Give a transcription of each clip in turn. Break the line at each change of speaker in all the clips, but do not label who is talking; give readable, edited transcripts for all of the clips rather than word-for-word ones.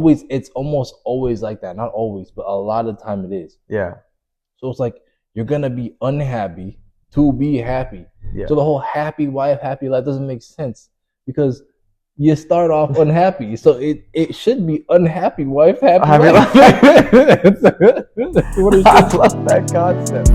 It's almost always like that. Not always, but a lot of the time it is.
Yeah.
So it's like you're gonna be unhappy to be happy.
Yeah.
So the whole happy wife, happy life doesn't make sense because you start off unhappy. So it should be unhappy wife, happy life.
What is I love that concept.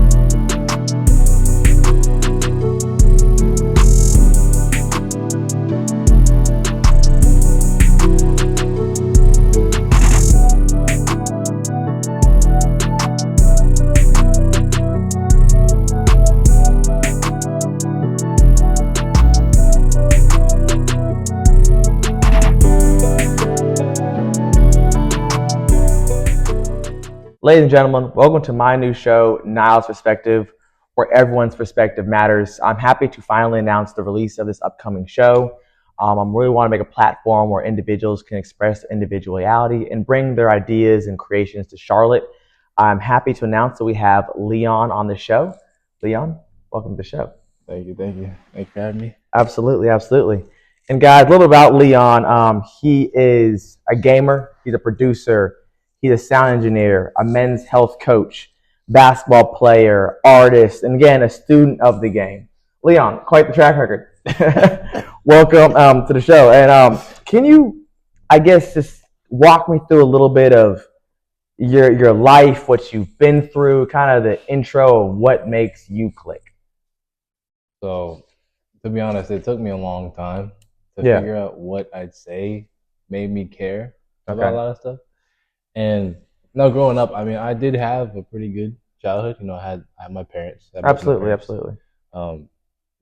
Ladies and gentlemen, welcome to my new show, Nile's Perspective, where everyone's perspective matters. I'm happy to finally announce the release of this upcoming show. I really want to make a platform where individuals can express their individuality and bring their ideas and creations to Charlotte. I'm happy to announce that we have Leon on the show. Leon, welcome to the show.
Thank you. Thank you for having me.
Absolutely. And guys, a little bit about Leon. He is a gamer. He's a producer. He's a sound engineer, a men's health coach, basketball player, artist, and again, a student of the game. Leon, quite the track record. Welcome to the show. And can you, I guess, just walk me through a little bit of your life, what you've been through, kind of the intro of what makes you click?
So, to be honest, it took me a long time to figure out what I'd say made me care about a lot of stuff. And now growing up, I mean, I did have a pretty good childhood. You know, I had my parents.
Absolutely.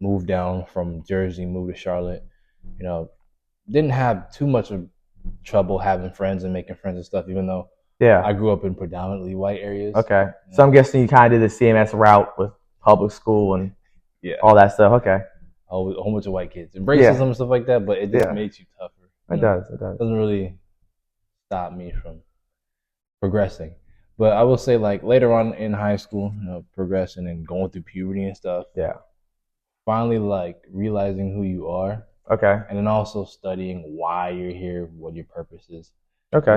Moved down from Jersey, moved to Charlotte. You know, didn't have too much of trouble having friends and making friends and stuff, even though I grew up in predominantly white areas.
Okay. So I'm guessing you kind of did the CMS route with public school and all that stuff. Okay.
A whole bunch of white kids. And racism and stuff like that, but it just makes you tougher.
It does.
It doesn't really stop me from progressing. But I will say, like, later on in high school, you know, progressing and going through puberty and stuff. Yeah. Finally, like, realizing who you are.
Okay.
And then also studying why you're here, what your purpose is.
Okay.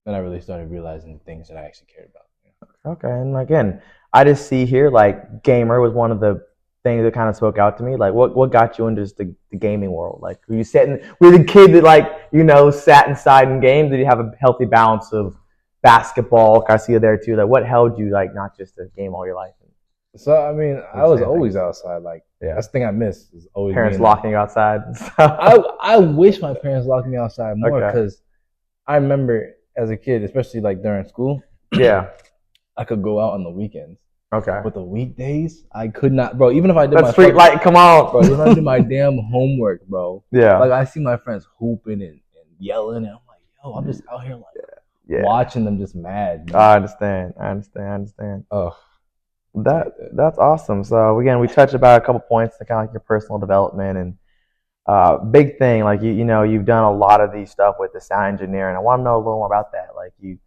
Then I really started realizing the things that I actually cared about.
You know? Okay. And again, I just see here, like, gamer was one of the things that kind of spoke out to me. Like, what got you into just the gaming world? Like, were you the kid that, like, you know, sat inside and gamed? Did you have a healthy balance of basketball? I see you there too. Like, what held you, like, not just to game all your life?
So, I mean, I was always outside. Like, that's the thing I miss is always
parents locking you outside.
I wish my parents locked me outside more because I remember as a kid, especially like during school, I could go out on the weekends.
Okay.
But the weekdays, I could not, bro. Even if I did
come on,
bro. Even if I did my damn homework, bro. Yeah. Like, I see my friends hooping and yelling, and I'm like, yo, I'm just out here like watching them just mad. Man.
I understand. Oh, that's awesome. So again, we touched about a couple points to kind of like your personal development and big thing. Like you know, you've done a lot of these stuff with the sound engineering. I want to know a little more about that. Like you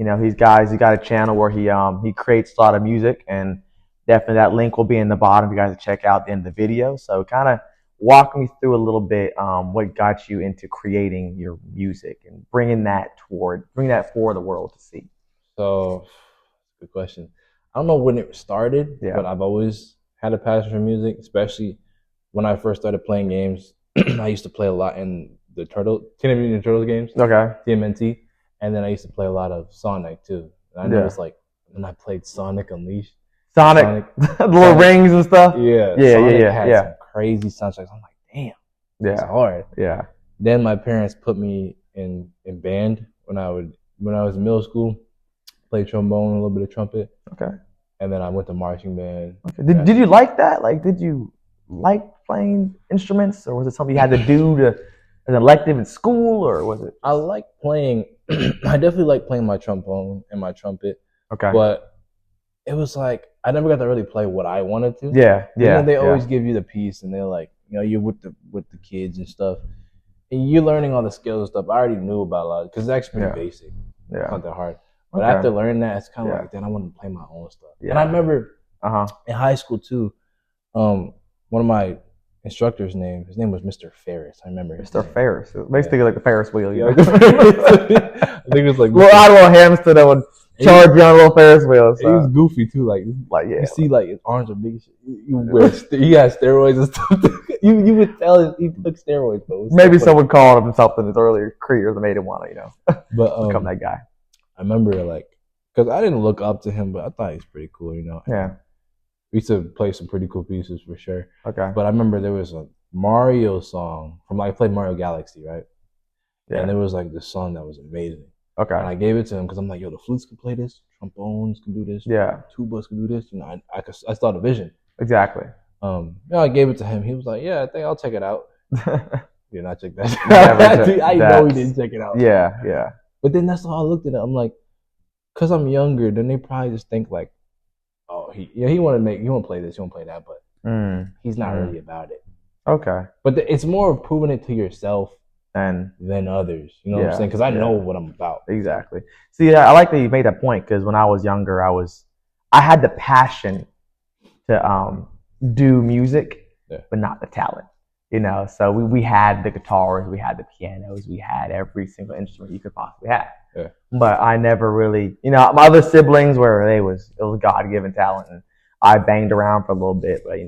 know, he got a channel where he creates a lot of music, and definitely that link will be in the bottom for you guys to check out at the end of the video. So kind of walk me through a little bit what got you into creating your music and bringing that for the world to see.
So, good question. I don't know when it started, but I've always had a passion for music, especially when I first started playing games. I used to play a lot in the Teenage Mutant Ninja Turtles games. Okay. TMNT. And then I used to play a lot of Sonic too. And I noticed, like, when I played Sonic Unleashed.
Sonic the little rings and stuff?
Sonic had some crazy soundtracks. I'm like, damn, it's hard. Yeah. Then my parents put me in band when I was in middle school. Played trombone, a little bit of trumpet. Okay. And then I went to marching band.
Okay. Did you like that? Like, did you like playing instruments, or was it something you had to do as an elective in school, or was it?
I like playing. I definitely like playing my trombone and my trumpet. Okay. But it was like I never got to really play what I wanted to. Yeah. They always give you the piece, and they're like, you know, you're with the kids and stuff, and you're learning all the skills and stuff. I already knew about a lot because it's actually pretty basic. Yeah. It's not that hard. But after learning that, it's kind of like, then I want to play my own stuff. Yeah. And I remember in high school too, one of my instructor's name. His name was Mr. Ferris. I remember.
Mr. Ferris. Basically like the Ferris wheel.
Yeah. I think it was like
little oddball hamster that would charge you on a little Ferris wheel. So.
He was goofy too. Like yeah. You see, like his arms are big. He has steroids and stuff. You would tell he took steroids, though.
Maybe someone called him something in his earlier career that made him want to, become that guy.
I remember, because I didn't look up to him, but I thought he was pretty cool,
Yeah.
We used to play some pretty cool pieces for sure.
Okay.
But I remember there was a Mario song from I played Mario Galaxy, right? Yeah. And there was this song that was amazing. Okay. And I gave it to him because I'm like, yo, the flutes can play this, trombones can do this, tubas can do this. I saw the vision.
Exactly.
I gave it to him. He was like, yeah, I think I'll check it out. Did not check that. I know he didn't check it out.
Yeah.
But then that's how I looked at it. I'm like, because I'm younger, then they probably just think like, oh, he want to play this, he want to play that, but he's not really about it.
Okay.
But it's more of proving it to yourself than others. You know what I'm saying? Because I know what I'm about.
Exactly. See, I like that you made that point because when I was younger, I had the passion to do music, but not the talent. So we had the guitars, we had the pianos, we had every single instrument you could possibly have. Yeah. But I never really, my other siblings it was God-given talent, and I banged around for a little bit. But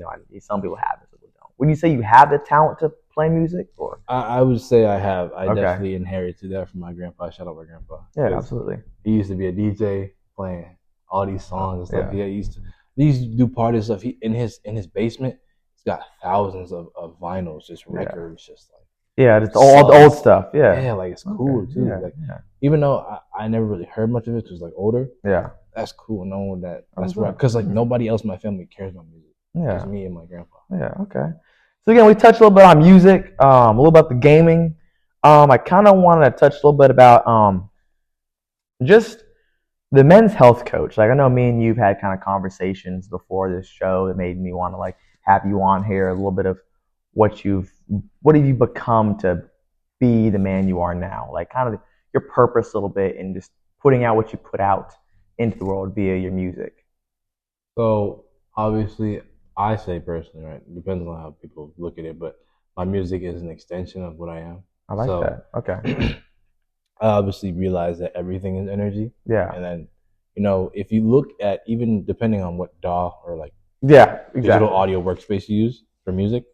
some people have it, some people don't. Would you say you have the talent to play music, or?
I would say I have. I definitely inherited that from my grandpa. Shout out my grandpa.
Yeah, absolutely.
He used to be a DJ playing all these songs and stuff. Yeah, he used to do party stuff. He in his basement. He's got thousands of vinyls, just records, just
just all the old stuff. Yeah,
it's cool too. Even though I never really heard much of it because older. Yeah, that's cool knowing that's right. Because nobody else in my family cares about music. Yeah, just me and my grandpa.
Yeah, okay. So again, we touched a little bit on music, a little about the gaming. I kind of wanted to touch a little bit about just the men's health coach. I know me and you've had kind of conversations before this show that made me want to have you on here, a little bit of what have you become to be the man you are now, kind of your purpose a little bit, and just putting out what you put out into the world via your music.
So obviously, I say personally, right? It depends on how people look at it, but my music is an extension of what I am.
I like that. Okay.
I obviously realize that everything is energy.
Yeah.
And then, if you look at, even depending on what DAW or digital audio workspace you use for music,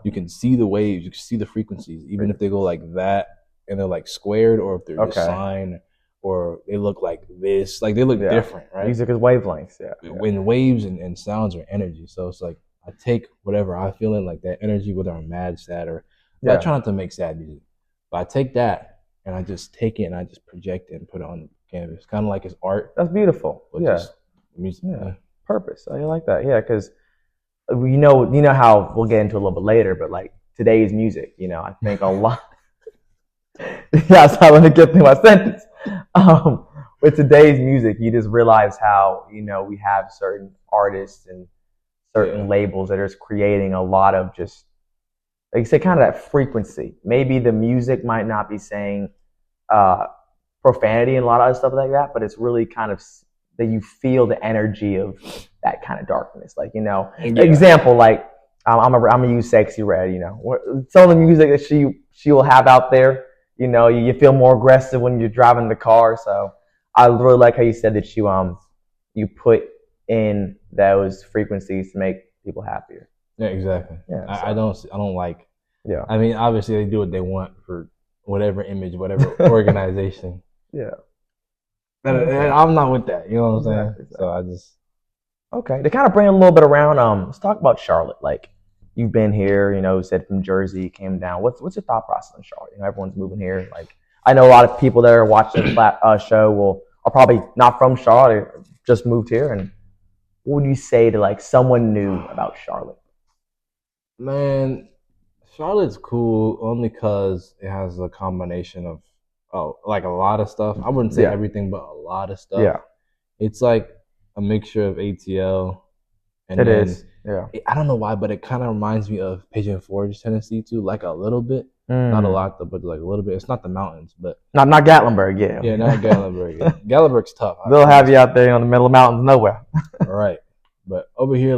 you can see the waves, you can see the frequencies, even if they go like that and they're squared, or if they're this sine, or they look like this, they look different, right?
Music is wavelengths,
When waves and sounds are energy, so it's I take whatever I feel in that energy, whether I'm mad, sad, or I try not to make sad music, but I take that and I just take it and I just project it and put it on the canvas, kind of like it's art.
That's beautiful.
Just music.
Yeah. Purpose. I like that. Yeah, because you know how we'll get into a little bit later, but today's music, I think a lot. So let me get through my sentence. With today's music, you just realize how we have certain artists and certain labels that are just creating a lot of just, like you said, kind of that frequency. Maybe the music might not be saying profanity and a lot of other stuff like that, but it's really kind of that you feel the energy of that kind of darkness. Example, I'm gonna use Sexy Red. Some of the music that she will have out there. You feel more aggressive when you're driving the car. So I really like how you said that you put in those frequencies to make people happier.
Yeah, exactly. Yeah, I don't like. Yeah. I mean, obviously they do what they want for whatever image, whatever organization. Yeah. And I'm not with that. You know what I'm saying? Exactly. So I just.
Okay. To kind of bring it a little bit around, let's talk about Charlotte. You've been here, said from Jersey, came down. What's your thought process on Charlotte? Everyone's moving here. I know a lot of people that are watching the show are probably not from Charlotte, or just moved here. And what would you say to someone new about Charlotte?
Man, Charlotte's cool only because it has a combination of a lot of stuff. I wouldn't say everything, but a lot of stuff. Yeah, it's a mixture of ATL. And it is. Yeah. I don't know why, but it kind of reminds me of Pigeon Forge, Tennessee too, a little bit. Not a lot though, but a little bit. It's not the mountains, but
not Gatlinburg, yeah.
Yeah, not Gatlinburg. Yeah. Gatlinburg's tough.
They'll have you out there in the middle of mountains nowhere.
Right. But over here,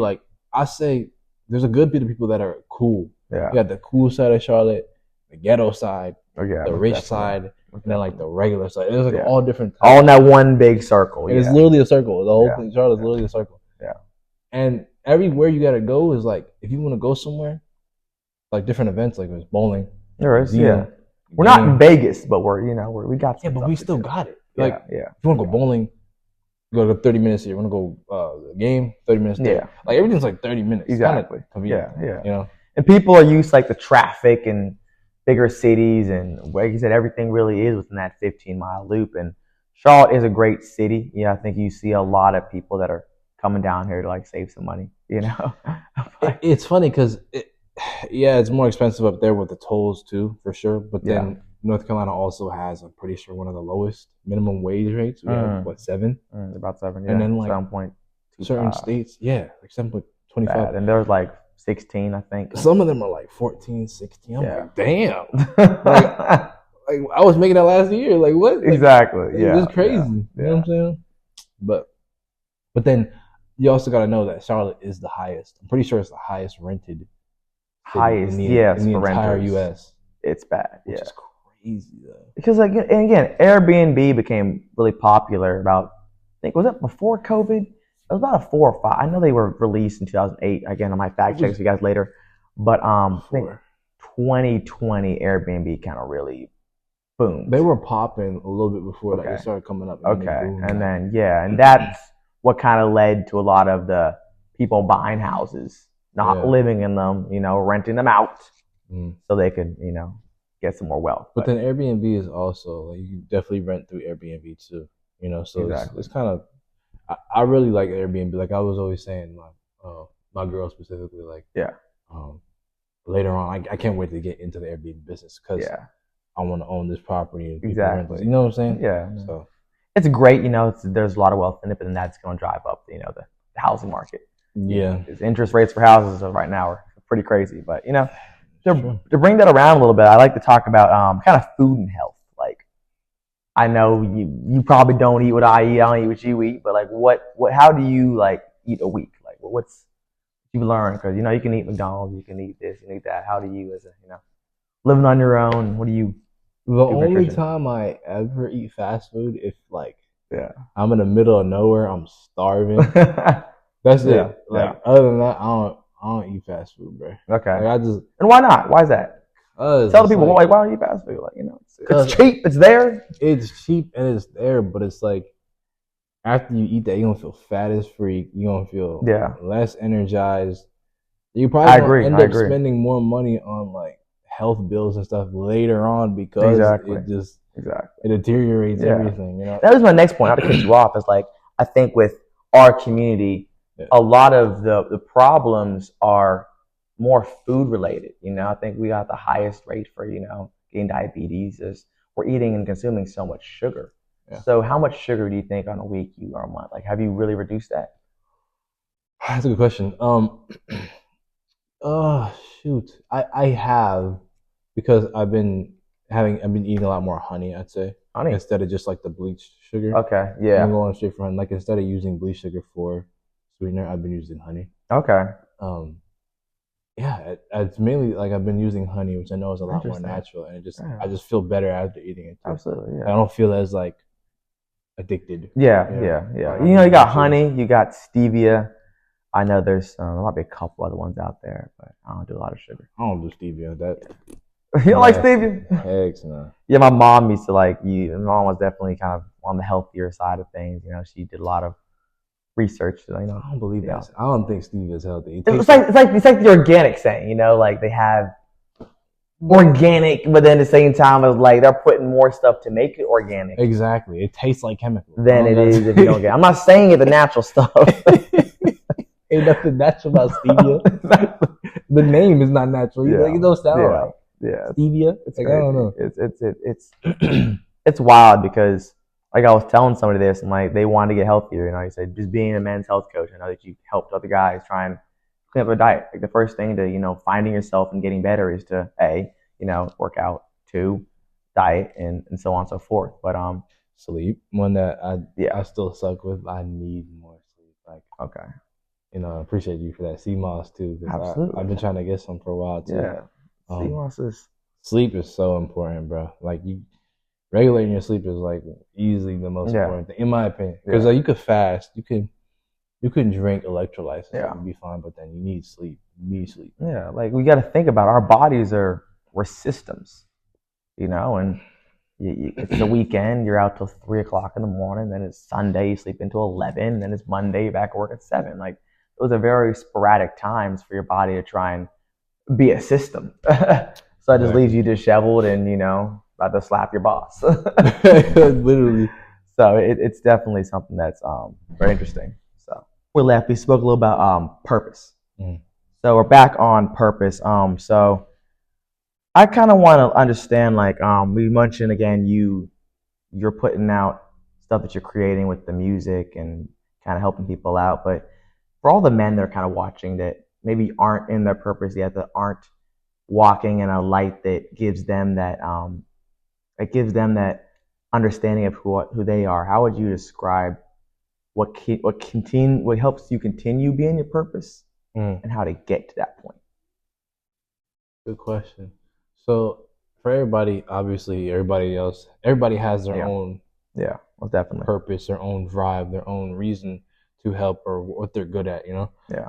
I say there's a good bit of people that are cool. You got the cool side of Charlotte, the ghetto side, the rich side, and then like the regular side. There's like all different types.
All in that one big circle.
It's literally a circle. The whole thing, Charlotte's literally a circle. Yeah. And everywhere you gotta go is like, if you want to go somewhere, like different events, like there's bowling.
There is, We're not in Vegas, but we got some.
Yeah, but we still got it. Like, if you want to go bowling, you go 30 minutes here. You want to go game, 30 minutes there. Yeah. Like everything's like 30 minutes.
Exactly.
Yeah.
And people are used to like the traffic and bigger cities, and like you said, everything really is within that 15-mile loop. And Charlotte is a great city. Yeah, I think you see a lot of people that are coming down here to like save some money.
It's funny because it's more expensive up there with the tolls too, for sure. But then North Carolina also has, I'm pretty sure, one of the lowest minimum wage rates. We have what, 7?
About 7.
And then like
7.25.
Certain states, like 7.25.
And there's like 16, I think.
Some of them are like 14, 16. I'm like, damn. like I was making that last year. Like what? Like,
exactly.
It's crazy. You know what I'm saying? But then you also got to know that Charlotte is the highest. I'm pretty sure it's the highest rented.
In the
entire U.S.
It's bad.
Which is crazy though.
Because like, and again, Airbnb became really popular about, I think, was it before COVID? It was about a 4 or 5. I know they were released in 2008. Again, I might fact check you guys later. But I think 2020 Airbnb kind of really boomed.
They were popping a little bit before they started coming up.
And then and that's what kind of led to a lot of the people buying houses, not living in them, renting them out so they could, get some more wealth.
But then Airbnb is also, like, you can definitely rent through Airbnb too, so it's kind of, I really like Airbnb. Like I was always saying, my girl specifically, like, later on, I can't wait to get into the Airbnb business because I want to own this property. And rent, you know what I'm saying?
Yeah. So it's great, there's a lot of wealth in it, but then that's going to drive up, the housing market.
Yeah.
Interest rates for houses right now are pretty crazy, but to bring that around a little bit, I like to talk about kind of food and health. Like, I know you probably don't eat what I eat, I don't eat what you eat, but like how do you like eat a week? Like what's you learned? Because you can eat McDonald's, you can eat this, you can eat that. How do you, as a living on your own, what do you?
The only time I ever eat fast food, if like I'm in the middle of nowhere, I'm starving. That's it. Like other than that, I don't eat fast food, bro.
Okay.
Like,
and why not? Why is that? Tell the people why don't you eat fast food? Like it's cheap. It's there.
It's cheap and it's there, but it's like after you eat that, you're gonna feel fat as freak. You're gonna feel less energized. You probably end up spending more money on like health bills and stuff later on because it just it deteriorates everything.
That was my next point. Not to cut you off. Is like I think with our community, a lot of the problems are more food related. I think we got the highest rate for getting diabetes is we're eating and consuming so much sugar. Yeah. So how much sugar do you think on a week or a month? Like, have you really reduced that?
That's a good question. Shoot, I have, because I've been eating a lot more honey. I'd say honey instead of just like the bleached sugar.
Okay, yeah.
I'm going straight for honey. Like instead of using bleached sugar for sweetener, I've been using honey.
Okay.
It's mainly like I've been using honey, which I know is a lot more natural, and I just feel better after eating it too.
Absolutely, yeah.
I don't feel as like addicted.
Yeah. You got honey, you got stevia. I know there might be a couple other ones out there, but I don't do a lot of sugar.
I don't do stevia.
You don't like stevia?
Heck no.
Yeah, my mom used to like you. My mom was definitely kind of on the healthier side of things. She did a lot of research. I
don't believe that. I don't think stevia is healthy.
It's like the organic saying. Like they have organic, but then at the same time, it's like they're putting more stuff to make it organic.
Exactly. It tastes like chemicals.
Than it is if you don't get. I'm not saying it's the natural stuff.
Ain't nothing natural about stevia. The name is not natural. It don't sound right.
Yeah,
stevia. It's like, I don't know.
It's wild because like I was telling somebody this and like they wanted to get healthier. I said just being a men's health coach. I know that you helped other guys try and clean up their diet. Like the first thing to finding yourself and getting better is to work out, 2 diet and so on and so forth. But
sleep, one that I still suck with. I need more sleep. Like
okay.
appreciate you for that sea moss too.
Absolutely.
I've been trying to get some for a while too.
Yeah. Sea moss is.
Sleep is so important, bro. Like regulating your sleep is like easily the most important thing, in my opinion. Because you could fast, you can drink electrolytes, and you'd be fine. But then you need sleep.
Yeah, like we got to think about our bodies we're systems, and it's the weekend. You're out till 3:00 in the morning. Then it's Sunday. You sleep until 11. Then it's Monday. You're back at work at 7. Like those are very sporadic times for your body to try and be a system. So it just leaves you disheveled and, about to slap your boss.
Literally.
So it's definitely something that's very interesting. So we spoke a little about purpose. So we're back on purpose. So I kind of want to understand, like we mentioned again, you're putting out stuff that you're creating with the music and kind of helping people out. But for all the men that are kind of watching that maybe aren't in their purpose yet, that aren't walking in a light that gives them that understanding of who they are, how would you describe what helps you continue being your purpose and how to get to that point?
Good question. So for everybody, obviously everybody has their own
definitely
purpose, their own drive, their own reason to help or what they're good at,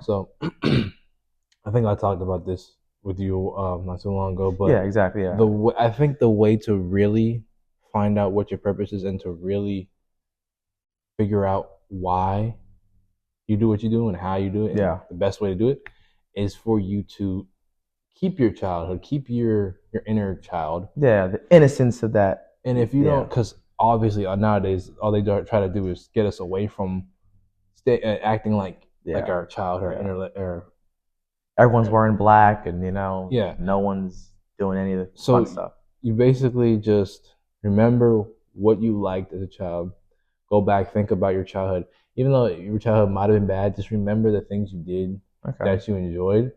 So I think I talked about this with you not too long ago, but
exactly.
I think the way to really find out what your purpose is and to really figure out why you do what you do and how you do it, and the best way to do it is for you to keep your childhood, keep your inner child.
Yeah, the innocence of that.
And if you don't, because obviously nowadays all they try to do is get us away from acting like our child or
everyone's wearing black and no one's doing any of the fun stuff.
You basically just remember what you liked as a child. Go back, think about your childhood. Even though your childhood might have been bad, just remember the things you did that you enjoyed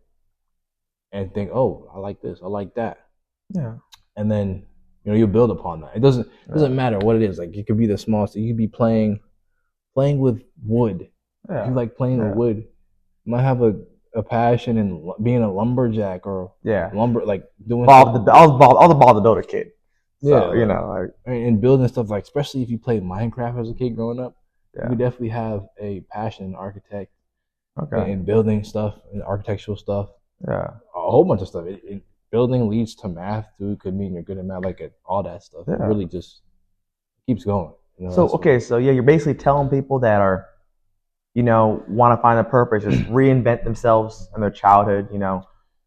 and think, oh, I like this, I like that.
Yeah.
And then you build upon that. It doesn't matter what it is. Like it could be the smallest. You could be playing with wood.
Yeah.
If you like playing with wood, you might have a passion in being a lumberjack or lumber, like doing
I was the Bob the Builder kid. So,
and building stuff, like especially if you played Minecraft as a kid growing up, you definitely have a passion in architect and building stuff and architectural stuff.
Yeah,
a whole bunch of stuff. Building leads to math too. It could mean you're good at math, like all that stuff. It really just keeps going.
So you're basically telling people that are want to find a purpose, just reinvent themselves in their childhood,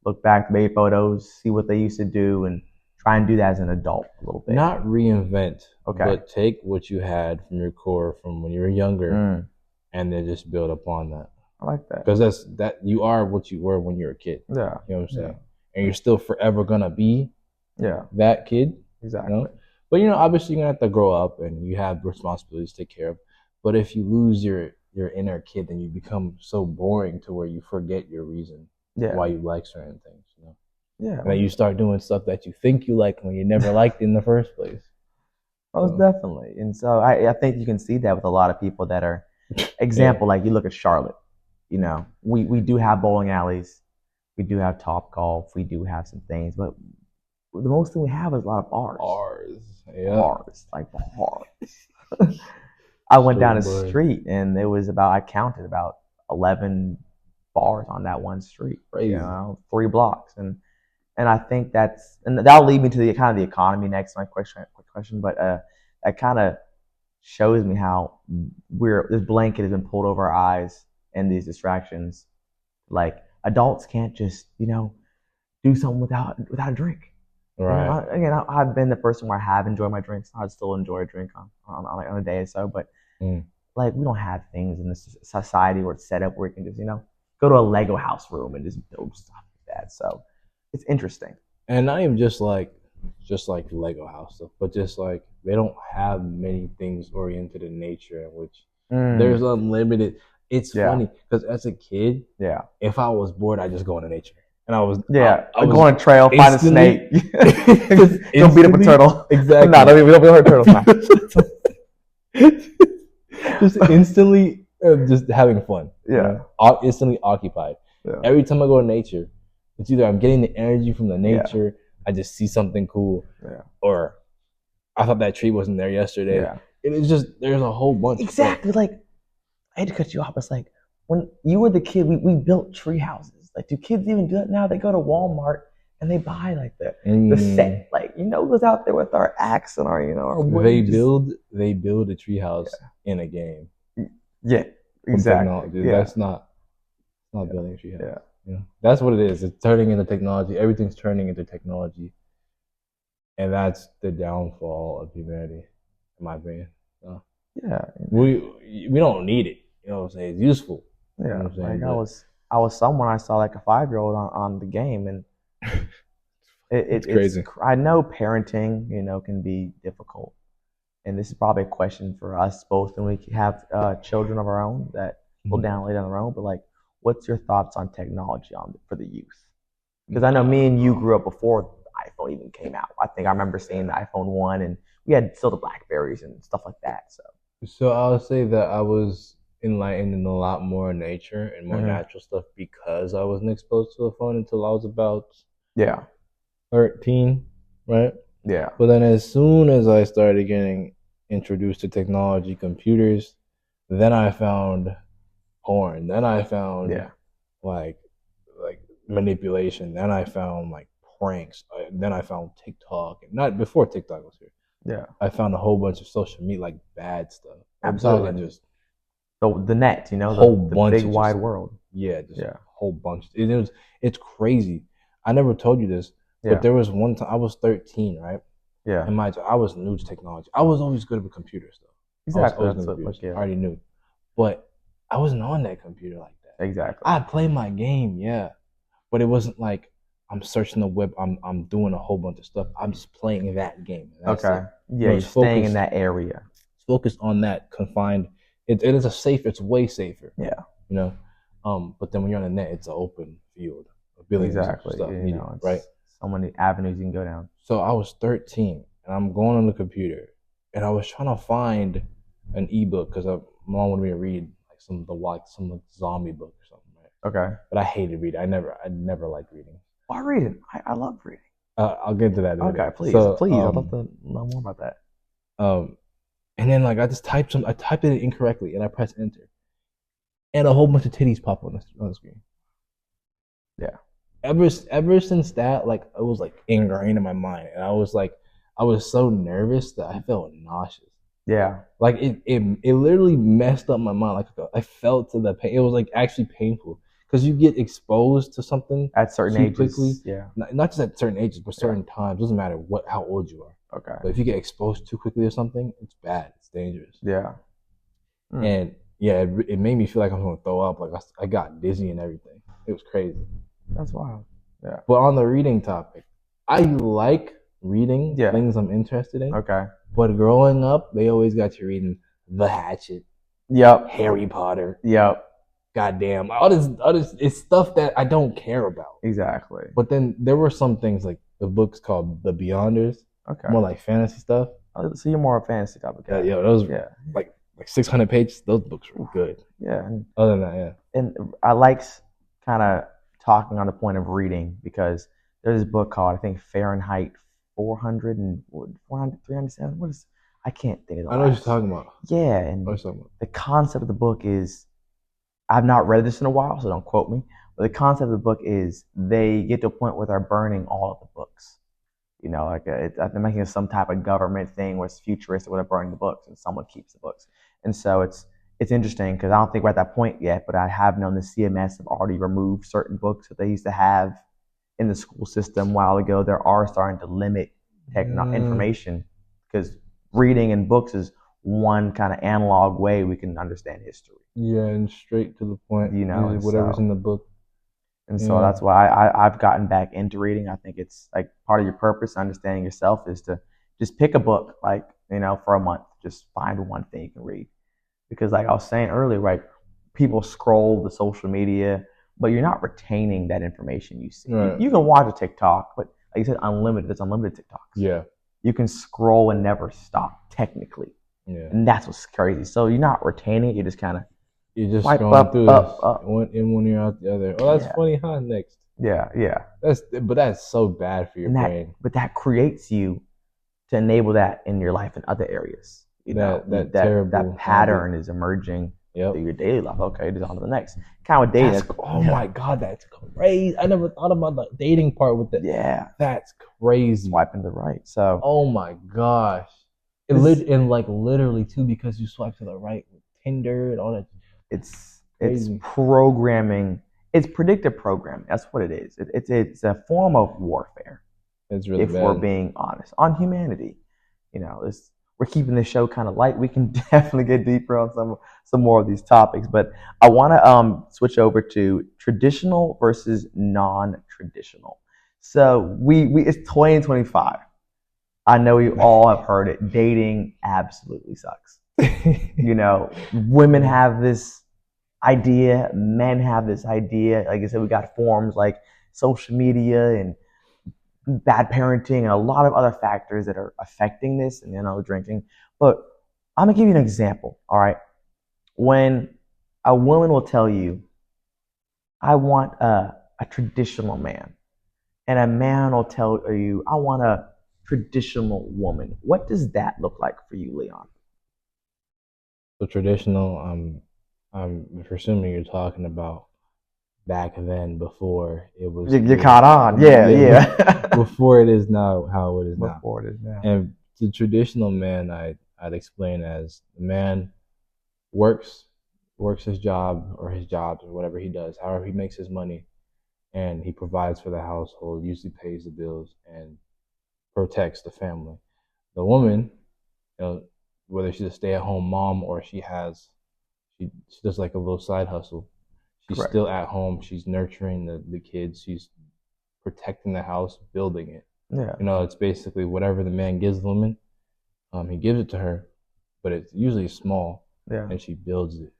look back to baby photos, see what they used to do, and try and do that as an adult a little bit.
Not reinvent, but take what you had from your core from when you were younger and then just build upon that.
I like that.
Because you are what you were when you were a kid.
Yeah.
You know what I'm saying? Yeah. And you're still forever going to be that kid.
Exactly.
But, obviously you're going to have to grow up and you have responsibilities to take care of. But if you lose your inner kid, then you become so boring to where you forget your reason why you like certain things.
Yeah.
And then you start doing stuff that you think you like when you never liked in the first place.
Most definitely. And so I think you can see that with a lot of people that are, like you look at Charlotte, we do have bowling alleys. We do have Topgolf. We do have some things, but the most thing we have is a lot of bars. Bars. I went down a street and it was I counted about 11 bars on that one street.
Crazy.
3 blocks. And I think that'll lead me to the kind of the economy next, my quick question, but that kind of shows me how this blanket has been pulled over our eyes and these distractions. Like adults can't just, do something without a drink.
Right.
I've been the person where I have enjoyed my drinks. I still enjoy a drink on a day or so, but like we don't have things in this society where it's set up where you can just, go to a Lego house room and just build stuff like that. So it's interesting.
And not even just like Lego house stuff, but just like they don't have many things oriented in nature in which there's unlimited. It's funny because as a kid, if I was bored, I'd just go into nature. And I was
go on a trail, find a snake, don't beat up a turtle.
Exactly.
No, we don't hurt turtles.
Just instantly just having fun. Instantly occupied. Every time I go to nature, it's either I'm getting the energy from the nature, I just see something cool, or I thought that tree wasn't there yesterday. It's just, there's a whole bunch.
Exactly. Like, I had to cut you off. It's like, when you were the kid, we built tree houses. Like, do kids even do that now? They go to Walmart and they buy like the set. Like, goes out there with our axe and our, our wood.
They build a tree house in a game.
Yeah, exactly.
That's not building a tree house. That's what it is. It's turning into technology. Everything's turning into technology. And that's the downfall of humanity, in my opinion. We don't need it. You know what I'm saying? It's useful.
Yeah. You know what I'm saying? Like, I was someone, I saw like a 5-year-old on the game, and it's crazy. I know parenting, can be difficult, and this is probably a question for us both, and we have children of our own that will download on their own. But like, what's your thoughts on technology for the youth? Because I know me and you grew up before the iPhone even came out. I think I remember seeing the iPhone 1, and we had still the Blackberries and stuff like that.
So I'll say that I was enlightened in a lot more nature and more natural stuff because I wasn't exposed to a phone until I was about 13, right?
Yeah.
But then as soon as I started getting introduced to technology, computers, then I found porn. Then I found like manipulation. Then I found like pranks. Then I found TikTok. Not before TikTok was here.
Yeah.
I found a whole bunch of social media, like bad stuff.
Absolutely.
Just
the net, the big wide world.
Yeah, just a whole bunch. It's crazy. I never told you this, but there was one time I was 13, right?
Yeah.
And I was new to technology. I was always good with computers, though.
Exactly.
I already knew, but I wasn't on that computer like that.
Exactly.
I played my game, but it wasn't like I'm searching the web. I'm doing a whole bunch of stuff. I'm just playing that game.
Okay. You're staying in that area.
Focused on that confined. It is it's way safer.
Yeah.
But then when you're on the net, it's an open field. Billions of stuff needed, right?
So many avenues you can go down.
So I was 13 and I'm going on the computer and I was trying to find an ebook because my mom wanted me to read like some zombie book or something, right?
Okay.
But I hated reading. I never liked reading.
Why reading? I love reading.
I'll get into that.
Okay, please. I'd love to know more about that.
And then like I typed it incorrectly and I pressed enter. And a whole bunch of titties pop on the screen.
Yeah.
Ever since that, like it was like ingrained in my mind. And I was so nervous that I felt nauseous.
Yeah.
Like it literally messed up my mind. Like I felt to the pain. It was like actually painful. Because you get exposed to something
at certain ages
quickly.
Yeah.
Not just at certain ages, but certain times. Doesn't matter how old you are.
Okay.
But if you get exposed too quickly to something, it's bad. It's dangerous.
Yeah.
And it made me feel like I'm gonna throw up. Like I got dizzy and everything. It was crazy.
That's wild. Yeah.
But on the reading topic, I like reading things I'm interested in.
Okay.
But growing up, they always got you reading The Hatchet.
Yep.
Harry Potter.
Yep.
Goddamn, all this it's stuff that I don't care about.
Exactly.
But then there were some things like the books called The Beyonders.
Okay.
More like fantasy stuff.
So you're more a fantasy type of guy.
Yeah, those like 600 pages. Those books were good.
Yeah.
Other than that,
And I like kind of talking on the point of reading because there's this book called, I think, Fahrenheit 400 and 307. What is? I can't think of it.
I know what you're talking about.
Yeah, and the concept of the book is, I've not read this in a while, so don't quote me. But the concept of the book is they get to a point where they're burning all of the books. Like they're making some type of government thing where it's futuristic, where they're burning the books and someone keeps the books. And so it's interesting because I don't think we're at that point yet, but I have known the CMS have already removed certain books that they used to have in the school system a while ago. They are starting to limit information because reading and books is one kind of analog way we can understand history.
Yeah, and straight to the point. Whatever's in the book.
And so that's why I've gotten back into reading. I think it's like part of your purpose, understanding yourself, is to just pick a book, like, for a month. Just find one thing you can read. Because like I was saying earlier, right, people scroll the social media, but you're not retaining that information you see. Right. You can watch a TikTok, but like you said, unlimited. There's unlimited TikToks.
Yeah.
You can scroll and never stop, technically.
Yeah.
And that's what's crazy. So you're not retaining it. You're just kind of
You're just scrolling through this one ear out the other. Oh, that's funny, huh? Next.
Yeah.
That's so bad for your brain.
But that creates you to enable that in your life in other areas. That pattern is emerging through your daily life. Okay, just on to the next. Kind of dating.
My God, that's crazy. I never thought about the dating part with that.
Yeah,
that's crazy.
Swiping to the right. So.
Oh my gosh. And like literally too, because you swipe to the right with Tinder and all that.
It's programming. It's predictive programming. That's what it is. It's a form of warfare.
It's really
if we're being honest on humanity. We're keeping the show kind of light. We can definitely get deeper on some more of these topics, but I want to switch over to traditional versus non-traditional. So it's 2025. I know you all have heard it. Dating absolutely sucks. Women have this idea, men have this idea. Like I said, we got forms like social media and bad parenting and a lot of other factors that are affecting this, and drinking. But I'm gonna give you an example. All right, when a woman will tell you, "I want a traditional man," and a man will tell you, "I want a traditional woman," what does that look like for you, Leon?
So traditional, I'm presuming you're talking about back then, before it was.
You caught on, yeah.
Before it is now how it is now.
Before it is now.
And the traditional man, I'd explain as the man works his job or his jobs or whatever he does, however he makes his money, and he provides for the household, usually pays the bills and protects the family. The woman, whether she's a stay-at-home mom or she does like a little side hustle. She's Correct. Still at home. She's nurturing the kids. She's protecting the house, building it.
Yeah.
It's basically whatever the man gives the woman, he gives it to her, but it's usually small.
Yeah.
And she builds it.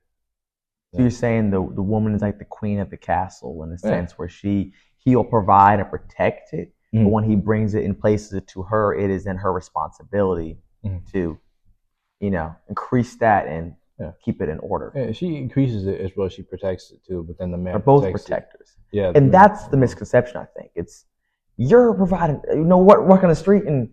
So you're saying the woman is like the queen of the castle in a sense where he'll provide and protect it, but when he brings it and places it to her, it is then her responsibility to, increase that and keep it in order.
Yeah, she increases it as well. She protects it too, but then the man.
They're both protectors.
It. Yeah,
and that's the misconception. I think you're providing. Working the street and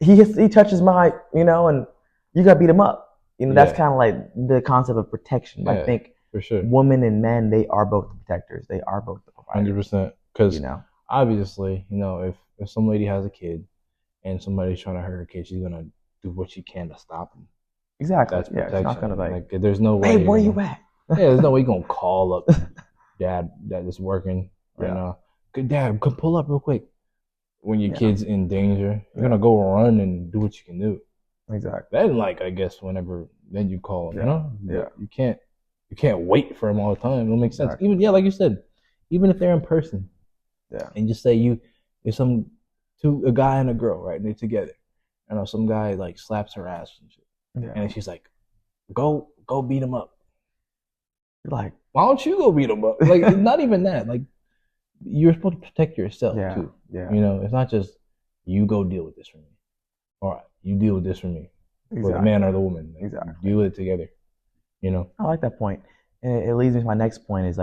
he touches my, and you got to beat him up. That's kind of like the concept of protection. I think
for sure,
women and men, they are both the protectors. They are both the providers.
100%. Because obviously, if some lady has a kid and somebody's trying to hurt her kid, she's gonna do what she can to stop them.
Exactly.
That's protection.
It's not gonna
there's no way.
Hey, where you at?
There's no way you're gonna call up dad is working right now. Good dad, come pull up real quick. When your kid's in danger, you're gonna go run and do what you can do.
Exactly.
Then I guess whenever then you call, you can't wait for them all the time. It don't make sense.
Exactly.
Even like you said, even if they're in person.
Yeah.
And just say there's a guy and a girl, right? And they're together. Some guy slaps her ass and shit.
Yeah.
And she's like, go beat him up.
You're like,
why don't you go beat him up? Not even that. You're supposed to protect yourself too.
Yeah.
It's not just you go deal with this for me. All right, you deal with this for me.
Exactly.
For the man or the woman.
Exactly.
Deal with it together.
I like that point. And it leads me to my next point is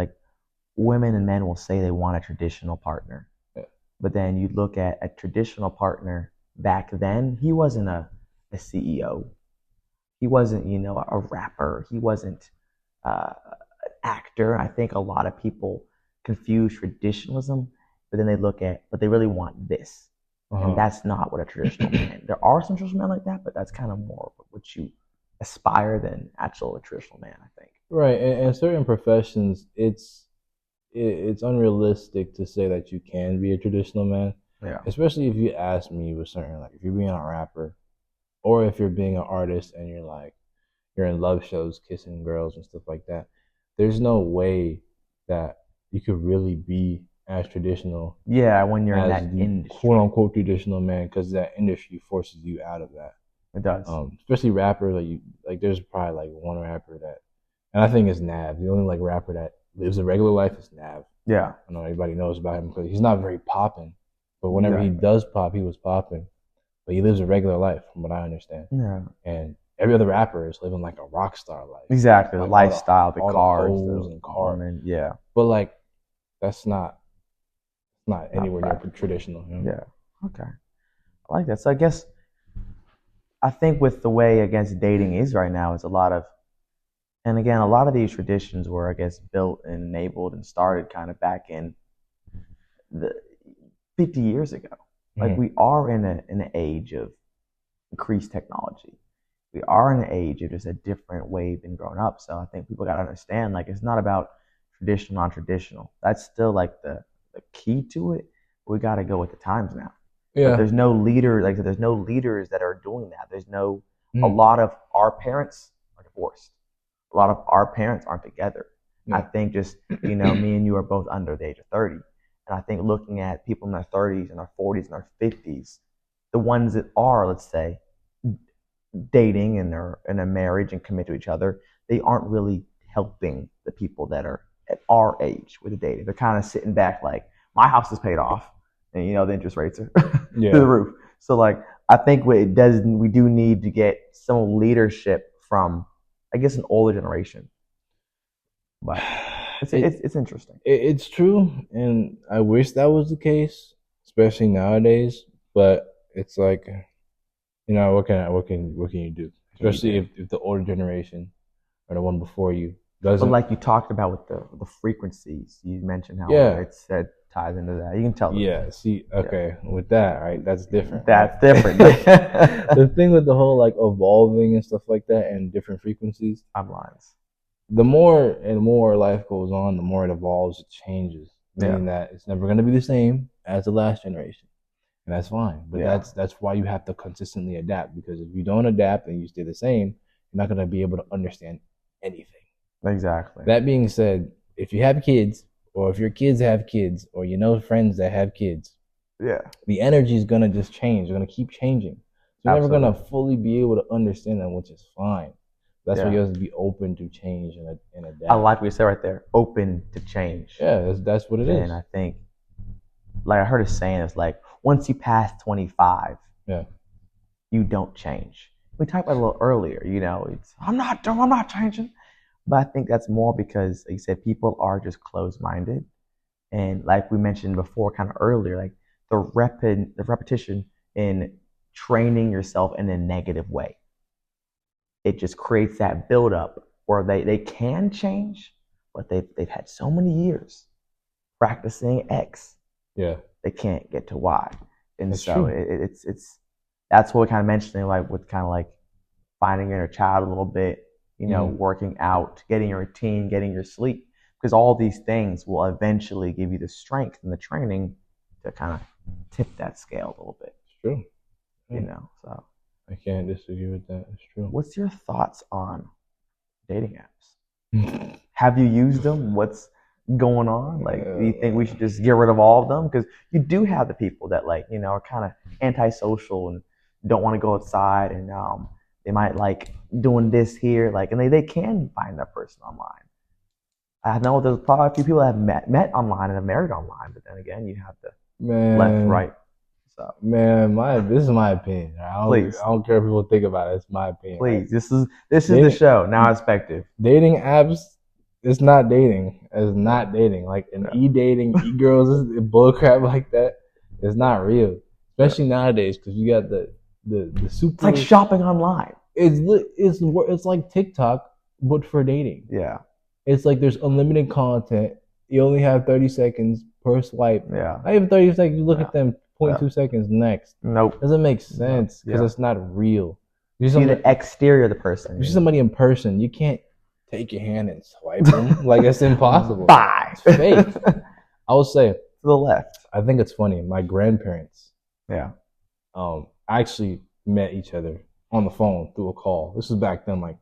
women and men will say they want a traditional partner.
Yeah.
But then you look at a traditional partner back then, he wasn't a CEO. He wasn't, a rapper. He wasn't an actor. I think a lot of people confuse traditionalism, but then but they really want this. And that's not what a traditional man. There are some traditional men like that, but that's kind of more what you aspire than a traditional man, I think.
Right. And certain professions, it's unrealistic to say that you can be a traditional man.
Yeah.
Especially if you ask me with certain, if you're being a rapper or if you're being an artist and you're in love shows, kissing girls and stuff like that, there's no way that you could really be as traditional.
Yeah, when you're in that industry.
Quote unquote traditional man, because that industry forces you out of that.
It does.
Especially rappers, there's probably one rapper that, and I think it's Nav. The only rapper that lives a regular life is Nav.
Yeah.
I know everybody knows about him because he's not very popping. But whenever he does pop, he was popping. But he lives a regular life, from what I understand.
Yeah.
And every other rapper is living like a rock star life.
Exactly,
like
the lifestyle, the cars,
and cars.
Yeah.
But like, that's not anywhere near traditional. You know?
Yeah. Okay. I like that. So I think with the way dating is right now, is a lot of, and again, a lot of these traditions were, I guess, built and enabled and started kind of back in the 50 years ago. Like we are in an age of increased technology. We are in an age of just a different way of being grown up. So I think people got to understand, like, it's not about traditional, non-traditional. That's still like the key to it. We got to go with the times now. Yeah. But there's no leader, like there's no leaders that are doing that. There's no, a lot of our parents are divorced. A lot of our parents aren't together. I think just, me and you are both under the age of 30. And I think looking at people in their 30s and their 40s and their 50s, the ones that are, let's say, dating and they're in a marriage and commit to each other, they aren't really helping the people that are at our age with the dating. They're kind of sitting back like, my house is paid off and the interest rates are through the roof. So like, I think we do need to get some leadership from, I guess, an older generation. But it's interesting.
It's true, and I wish that was the case, especially nowadays. But it's like, what can you do? Especially if the older generation or the one before you doesn't.
But like you talked about with the frequencies, you mentioned how it ties into that. You can tell them.
Yeah. See, okay, with that, right? That's different.
That's different.
The thing with the whole like evolving and stuff like that, and different frequencies,
timelines.
The more and more life goes on, the more it evolves, it changes. Meaning that it's never going to be the same as the last generation. And that's fine. But that's why you have to consistently adapt. Because if you don't adapt and you stay the same, you're not going to be able to understand anything.
Exactly.
That being said, if you have kids, or if your kids have kids, or friends that have kids, the energy is going to just change. It's going to keep changing. You're never going to fully be able to understand them, which is fine. That's why you have to be open to change and adapt.
I like what you said right there. Open to change.
Yeah, that's what it is.
And I think, like I heard a saying, it's like, once you pass 25, you don't change. We talked about it a little earlier, it's, I'm not changing. But I think that's more because, like you said, people are just closed-minded. And like we mentioned before, kind of earlier, like the repetition in training yourself in a negative way. It just creates that buildup where they can change, but they've had so many years practicing X.
Yeah.
They can't get to Y. And
that's
so it's that's what we're kind of mentioning, like with kind of like finding your inner child a little bit, working out, getting your routine, getting your sleep, because all these things will eventually give you the strength and the training to kind of tip that scale a little bit.
It's true.
So
I can't disagree with that. It's true.
What's your thoughts on dating apps? Have you used them? What's going on? Like, do you think we should just get rid of all of them? Because you do have the people that are kind of antisocial and don't want to go outside, and they might like doing this here, and they can find that person online. I know there's probably a few people that have met online and have married online, but then again, you have the left, right. So,
this is my opinion. I don't care if people think about it. It's my opinion.
Please, this is the show. Now Perspective.
Dating apps, it's not dating. It's not dating. Like e-dating, e-girls, bullcrap like that. It's not real, especially nowadays, because you got the super.
It's like shopping online.
It's like TikTok, but for dating.
Yeah.
It's like there's unlimited content. You only have 30 seconds per swipe.
Yeah.
Not even 30 seconds. You look at them. 0.2 seconds next.
Nope.
Doesn't make sense because it's not real.
You see the exterior of the person.
You see somebody in person, you can't take your hand and swipe them. Like, it's impossible.
Bye.
It's fake. I will say,
to the left.
I think it's funny. My grandparents,
actually
met each other on the phone through a call. This was back then, like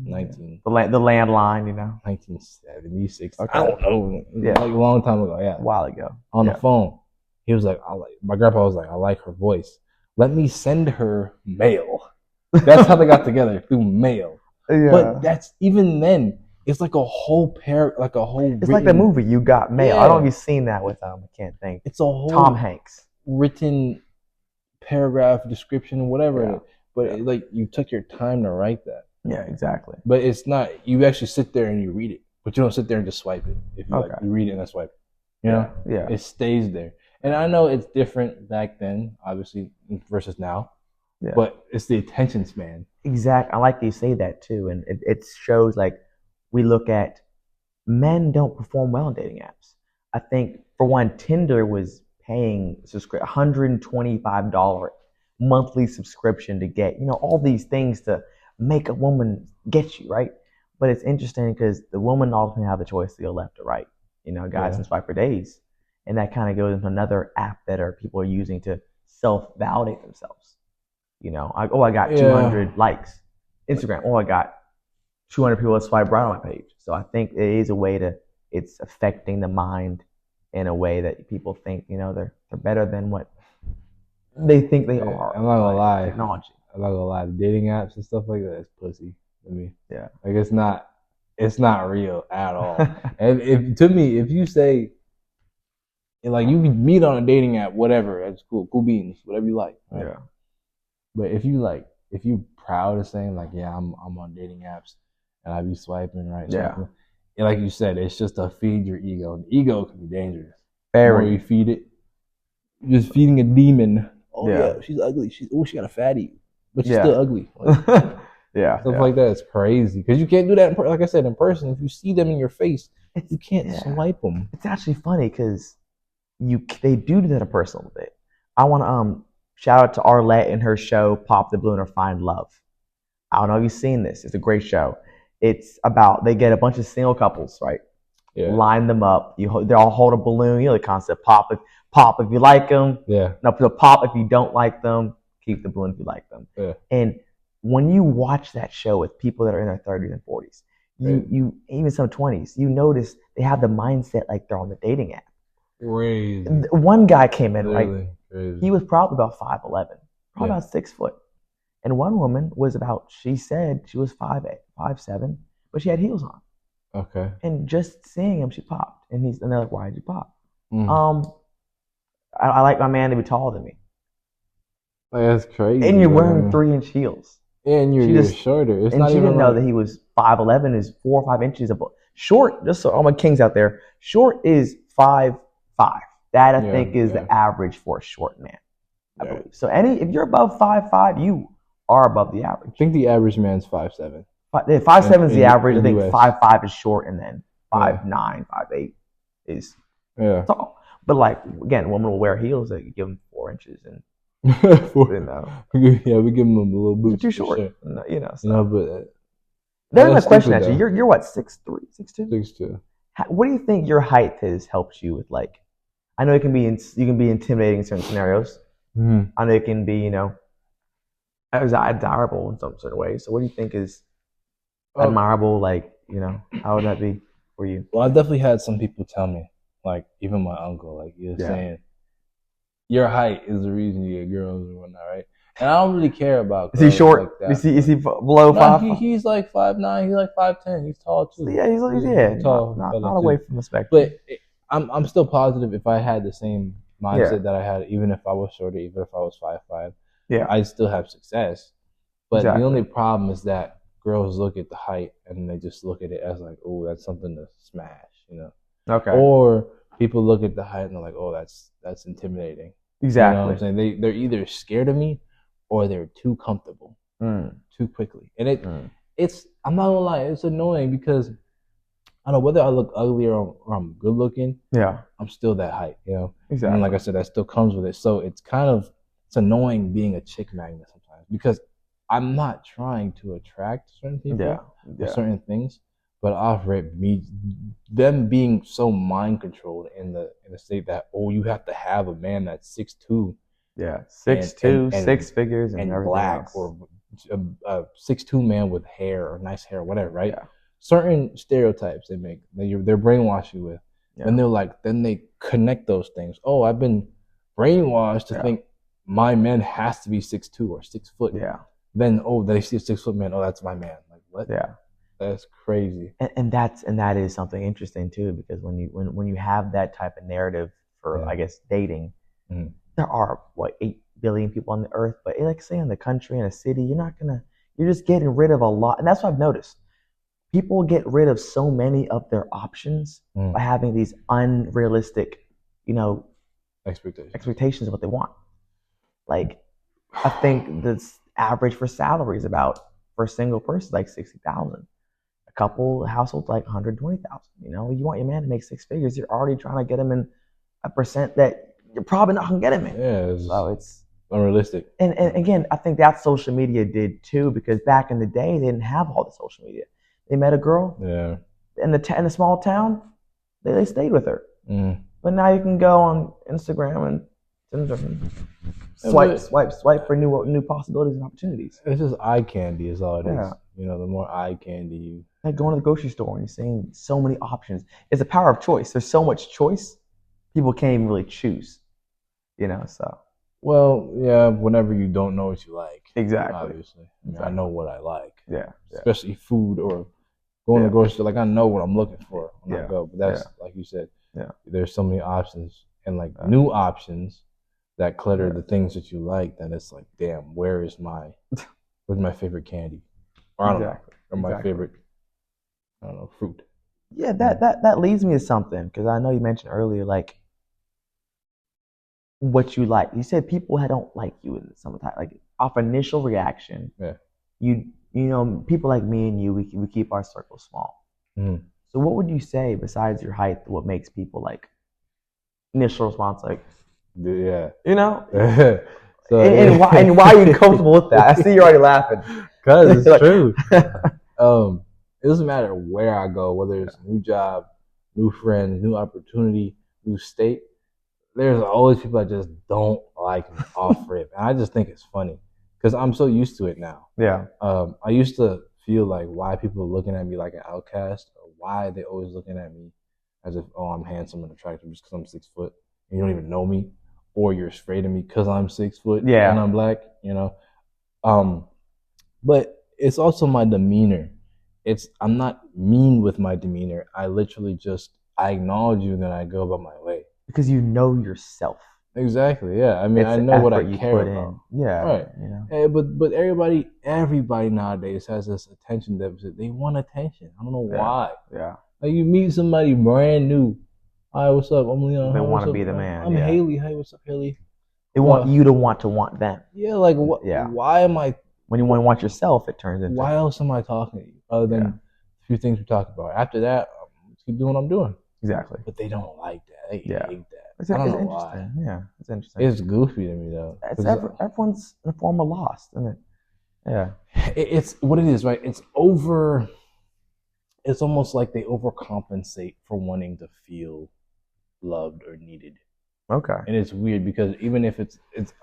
19.
The landline,
1976.
Okay.
I don't know.
Yeah.
Like a long time ago. Yeah.
A while ago.
On the phone. He was like, my grandpa was like, I like her voice. Let me send her mail. That's how they got together, through mail.
Yeah.
But that's, even then, it's like a whole
It's like the movie You Got Mail. I don't know if you've seen that with I can't think.
It's a whole
Tom Hanks
written paragraph description, whatever.
Yeah.
But like you took your time to write that.
Yeah, exactly.
But it's not. You actually sit there and you read it, but you don't sit there and just swipe it. If you you read it and then swipe it, you know, it stays there. And I know it's different back then, obviously, versus now. Yeah. But it's the attention span.
Exactly. I like you say that too, and it shows like we look at men don't perform well on dating apps. I think for one, Tinder was paying $125 monthly subscription to get all these things to make a woman get you, right? But it's interesting because the woman ultimately have the choice to go left or right. Guys can swipe for days, and that kind of goes into another app that people are using to self-validate themselves. I got 200 likes. Instagram, I got 200 people that swipe right on my page. So I think it is a way it's affecting the mind in a way that people think, they're better than what they think they are.
I'm not gonna lie. Technology. I'm not gonna lie. The dating apps and stuff like that is pussy to me. Yeah. Like it's not real at all. And if you say, like, you can meet on a dating app, whatever, that's cool beans, whatever you like. Right? Yeah. But if you proud of saying like, yeah, I'm on dating apps and I be swiping, right? Swiping, and like you said, it's just to feed your ego. And ego can be dangerous. The more you feed it, you're just feeding a demon. Oh yeah, she's ugly. She got a fatty, but she's still ugly. Like, stuff like that is crazy because you can't do that. Like I said, in person, if you see them in your face, you can't swipe them.
It's actually funny because they do that in person a little bit. I want to shout out to Arlette and her show Pop the Balloon or Find Love. I don't know if you've seen this. It's a great show. It's about they get a bunch of single couples, right? Yeah. Line them up. They all hold a balloon. The concept. Pop if you like them. Yeah. No, pop if you don't like them. Keep the balloon if you like them. Yeah. And when you watch that show with people that are in their 30s and 40s, you even some 20s, you notice they have the mindset like they're on the dating app. Crazy. One guy came in crazy. He was probably about 5'11", probably about 6 foot. And one woman was she said she was 5'8", 5'7", but she had heels on. Okay. And just seeing him, she popped. And they're like, why did you pop? Mm. I like my man to be taller than me.
Like, that's crazy.
And you're wearing 3-inch heels.
And you're shorter. It's not
she
even
didn't know that he was 5'11", is 4 or 5 inches above. Short, just so all my kings out there, short is 5'5". That I think is the average for a short man, I believe. So if you're above 5'5", you are above the average.
I think the average man's 5'7".
5'7" is the average. I think 5'5" is short, and then 5'9", 5'8" is tall. But like again, a woman will wear heels that you give them 4 inches, and
we give them a little boots.
Too short,
sure. But
there's my question actually. You're what, 6'3", 6'2"?
6'2".
What do you think your height has helped you with? Like, I know you can be intimidating in certain scenarios. Mm-hmm. I know it can be desirable in some certain ways. So what do you think is admirable? Like, how would that be for you?
Well, I've definitely had some people tell me, like even my uncle, like you're saying, your height is the reason you get girls and whatnot, right? And I don't really care about.
Is he short? Like that. Is he below 5'?
He's like 5'9". He's like 5'10". He's tall too.
Yeah, he's tall. Not away from the spectrum.
But I'm still positive if I had the same mindset that I had, even if I was shorter, even if I was 5'5". Yeah, I'd still have success. But the only problem is that girls look at the height and they just look at it as like, oh, that's something to smash, Okay. Or people look at the height and they're like, oh, that's intimidating.
Exactly.
You know what I'm saying? They're either scared of me or they're too comfortable too quickly. And it's I'm not gonna lie, it's annoying because I don't know whether I look ugly or I'm good looking. Yeah, I'm still that height, Exactly. And like I said, that still comes with it. So it's annoying being a chick magnet sometimes because I'm not trying to attract certain people or certain things, but off them being so mind controlled in the state that you have to have a man that's 6'2".
Yeah, 6'2", 6 figures, and
black else. Or a 6'2" man with hair or nice hair, whatever, right? Yeah. Certain stereotypes they're brainwashing with, and then they connect those things. Oh, I've been brainwashed to think my man has to be 6'2" or 6 foot. Yeah. Then they see a 6 foot man. Oh, that's my man. Like what? Yeah. That's crazy.
And that is something interesting too, because when you have that type of narrative for I guess dating. Mm-hmm. There are 8 billion people on the earth, but like say in the country, in a city, you're just getting rid of a lot. And that's what I've noticed. People get rid of so many of their options by having these unrealistic, expectations of what they want. Like, I think the average for salary is about, for a single person, like 60,000. A couple households like 120,000. You want your man to make six figures, you're already trying to get him in a percent that you're probably not gonna get him in.
Yeah, it's unrealistic.
And again, I think that social media did too, because back in the day they didn't have all the social media. They met a girl, in the small town, they stayed with her. But now you can go on Instagram and swipe for new possibilities and opportunities.
It's just eye candy is all it is. The more eye candy you...
Like going to the grocery store and you're seeing so many options. It's the power of choice. There's so much choice, people can't even really choose. So...
Well, yeah, whenever you don't know what you like.
Exactly.
Obviously. I know what I like.
Yeah.
Especially food or going to the grocery store. Like, I know what I'm looking for when I go. But that's, like you said, there's so many options and, like, new options that clutter the things that you like, that it's like, damn, where's my favorite candy? Or I don't know. Or my favorite, I don't know, fruit.
Yeah, that leads me to something, because I know you mentioned earlier, like, what you like. You said people don't like you in summertime. Like, off initial reaction, people like me and you, we keep our circle small. So what would you say, besides your height, what makes people like initial response like,
yeah,
So, and why are you comfortable with that? I see you're already laughing.
Because it's true. It doesn't matter where I go, whether it's a new job, new friends, new opportunity, new state. There's always people that just don't like me off rip. And I just think it's funny because I'm so used to it now.
Yeah.
I used to feel like why people are looking at me like an outcast, or why they always looking at me as if, oh, I'm handsome and attractive just because I'm 6 foot and you don't even know me, or you're afraid of me because I'm 6 foot and I'm black, But it's also my demeanor. I'm not mean with my demeanor. I literally I acknowledge you and then I go about my way.
Because you know yourself.
Exactly. Yeah. I mean, I know what I care about.
Yeah.
Right. But everybody nowadays has this attention deficit. They want attention. I don't know why.
Yeah.
Like, you meet somebody brand new. Hi, what's up? I'm Leon.
They want to be the man.
I'm Haley. Hey, what's up, Haley?
They want you to want them.
Yeah. Like, what? Yeah. Why am I?
When you want to want yourself, it turns into.
Why else am I talking to you other than a few things we talked about? After that, let's keep doing what I'm doing.
Exactly.
But they don't like that. They hate that.
It's interesting. Why. Yeah, it's interesting.
It's goofy to me though.
Everyone's in a form of lost, isn't it? Yeah.
It's what it is, right? It's almost like they overcompensate for wanting to feel loved or needed.
Okay.
And it's weird because even if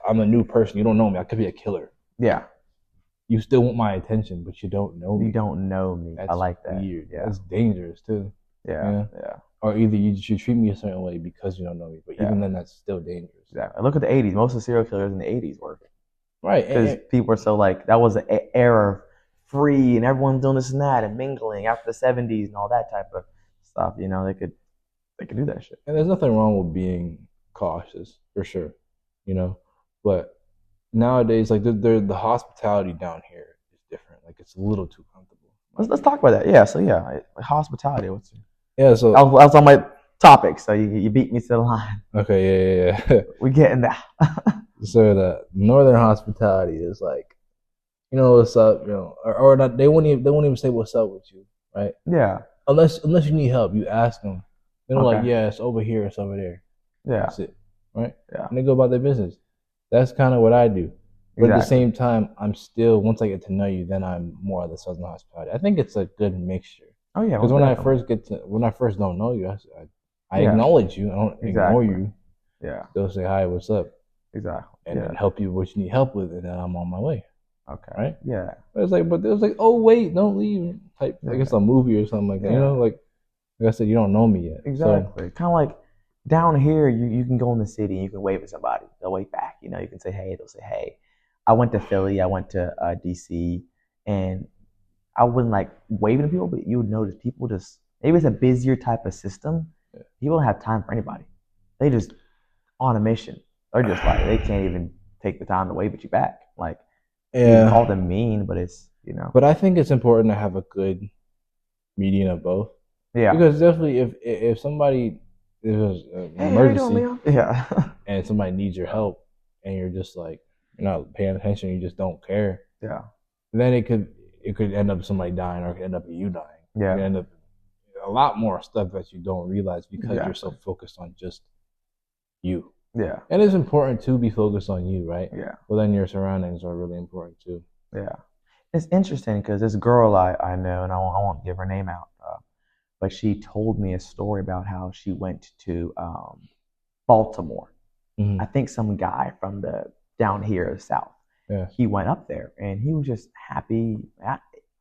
I'm a new person, you don't know me. I could be a killer.
Yeah.
You still want my attention, but you don't know me.
You don't know me.
That's
I like that.
Weird. Yeah. That's dangerous too.
Yeah.
Or either you should treat me a certain way because you don't know me, but even then, that's still dangerous.
Exactly. Look at the '80s. Most of the serial killers in the '80s were. Right. Because people were so like, that was an era of free and everyone's doing this and that and mingling after the '70s and all that type of stuff. They could do that shit.
And there's nothing wrong with being cautious, for sure. But nowadays, like the hospitality down here is different. Like, it's a little too comfortable.
Let's talk about that. Yeah. So hospitality.
So
that was on my topic. So you beat me to the line.
Okay. Yeah.
We getting that.
So the northern hospitality is like, what's up, or not. They won't even say what's up with you, right?
Yeah.
Unless you need help, you ask them. They're like, yeah, it's over here, it's over there.
Yeah.
That's it, right?
Yeah.
And they go about their business. That's kind of what I do. But at the same time, I'm still, once I get to know you, then I'm more of the southern hospitality. I think it's a good mixture.
Oh yeah.
Because when I first don't know you, I acknowledge you. I don't ignore you.
Yeah.
Still say hi, what's up?
Exactly.
And then help you with what you need help with, and then I'm on my way.
Okay.
Right?
Yeah.
But it was like, oh wait, don't leave. Type, like it's a movie or something like that. Like I said, you don't know me yet.
Exactly. Kind of like down here, you can go in the city and you can wave at somebody. They'll wave back. You can say hey. They'll say hey. I went to Philly. I went to DC, and I wasn't like waving at people, but you would notice people just, maybe it's a busier type of system. People don't have time for anybody. They just on a mission. They're just like, they can't even take the time to wave at you back. Like, you call them mean, but it's, you know.
But I think it's important to have a good median of both. Yeah. Because definitely, if somebody there's an emergency, and somebody needs your help, and you're just like you're not paying attention, you just don't care. Yeah. Then it could end up somebody dying, or it could end up you dying. Yeah. It could end up a lot more stuff that you don't realize because you're so focused on just you. Yeah. And it's important to be focused on you, right? Yeah. But then your surroundings are really important too.
Yeah. It's interesting because this girl I know, and I won't give her name out, but she told me a story about how she went to Baltimore. Mm-hmm. I think some guy from down here, south. Yeah. He went up there and he was just happy. I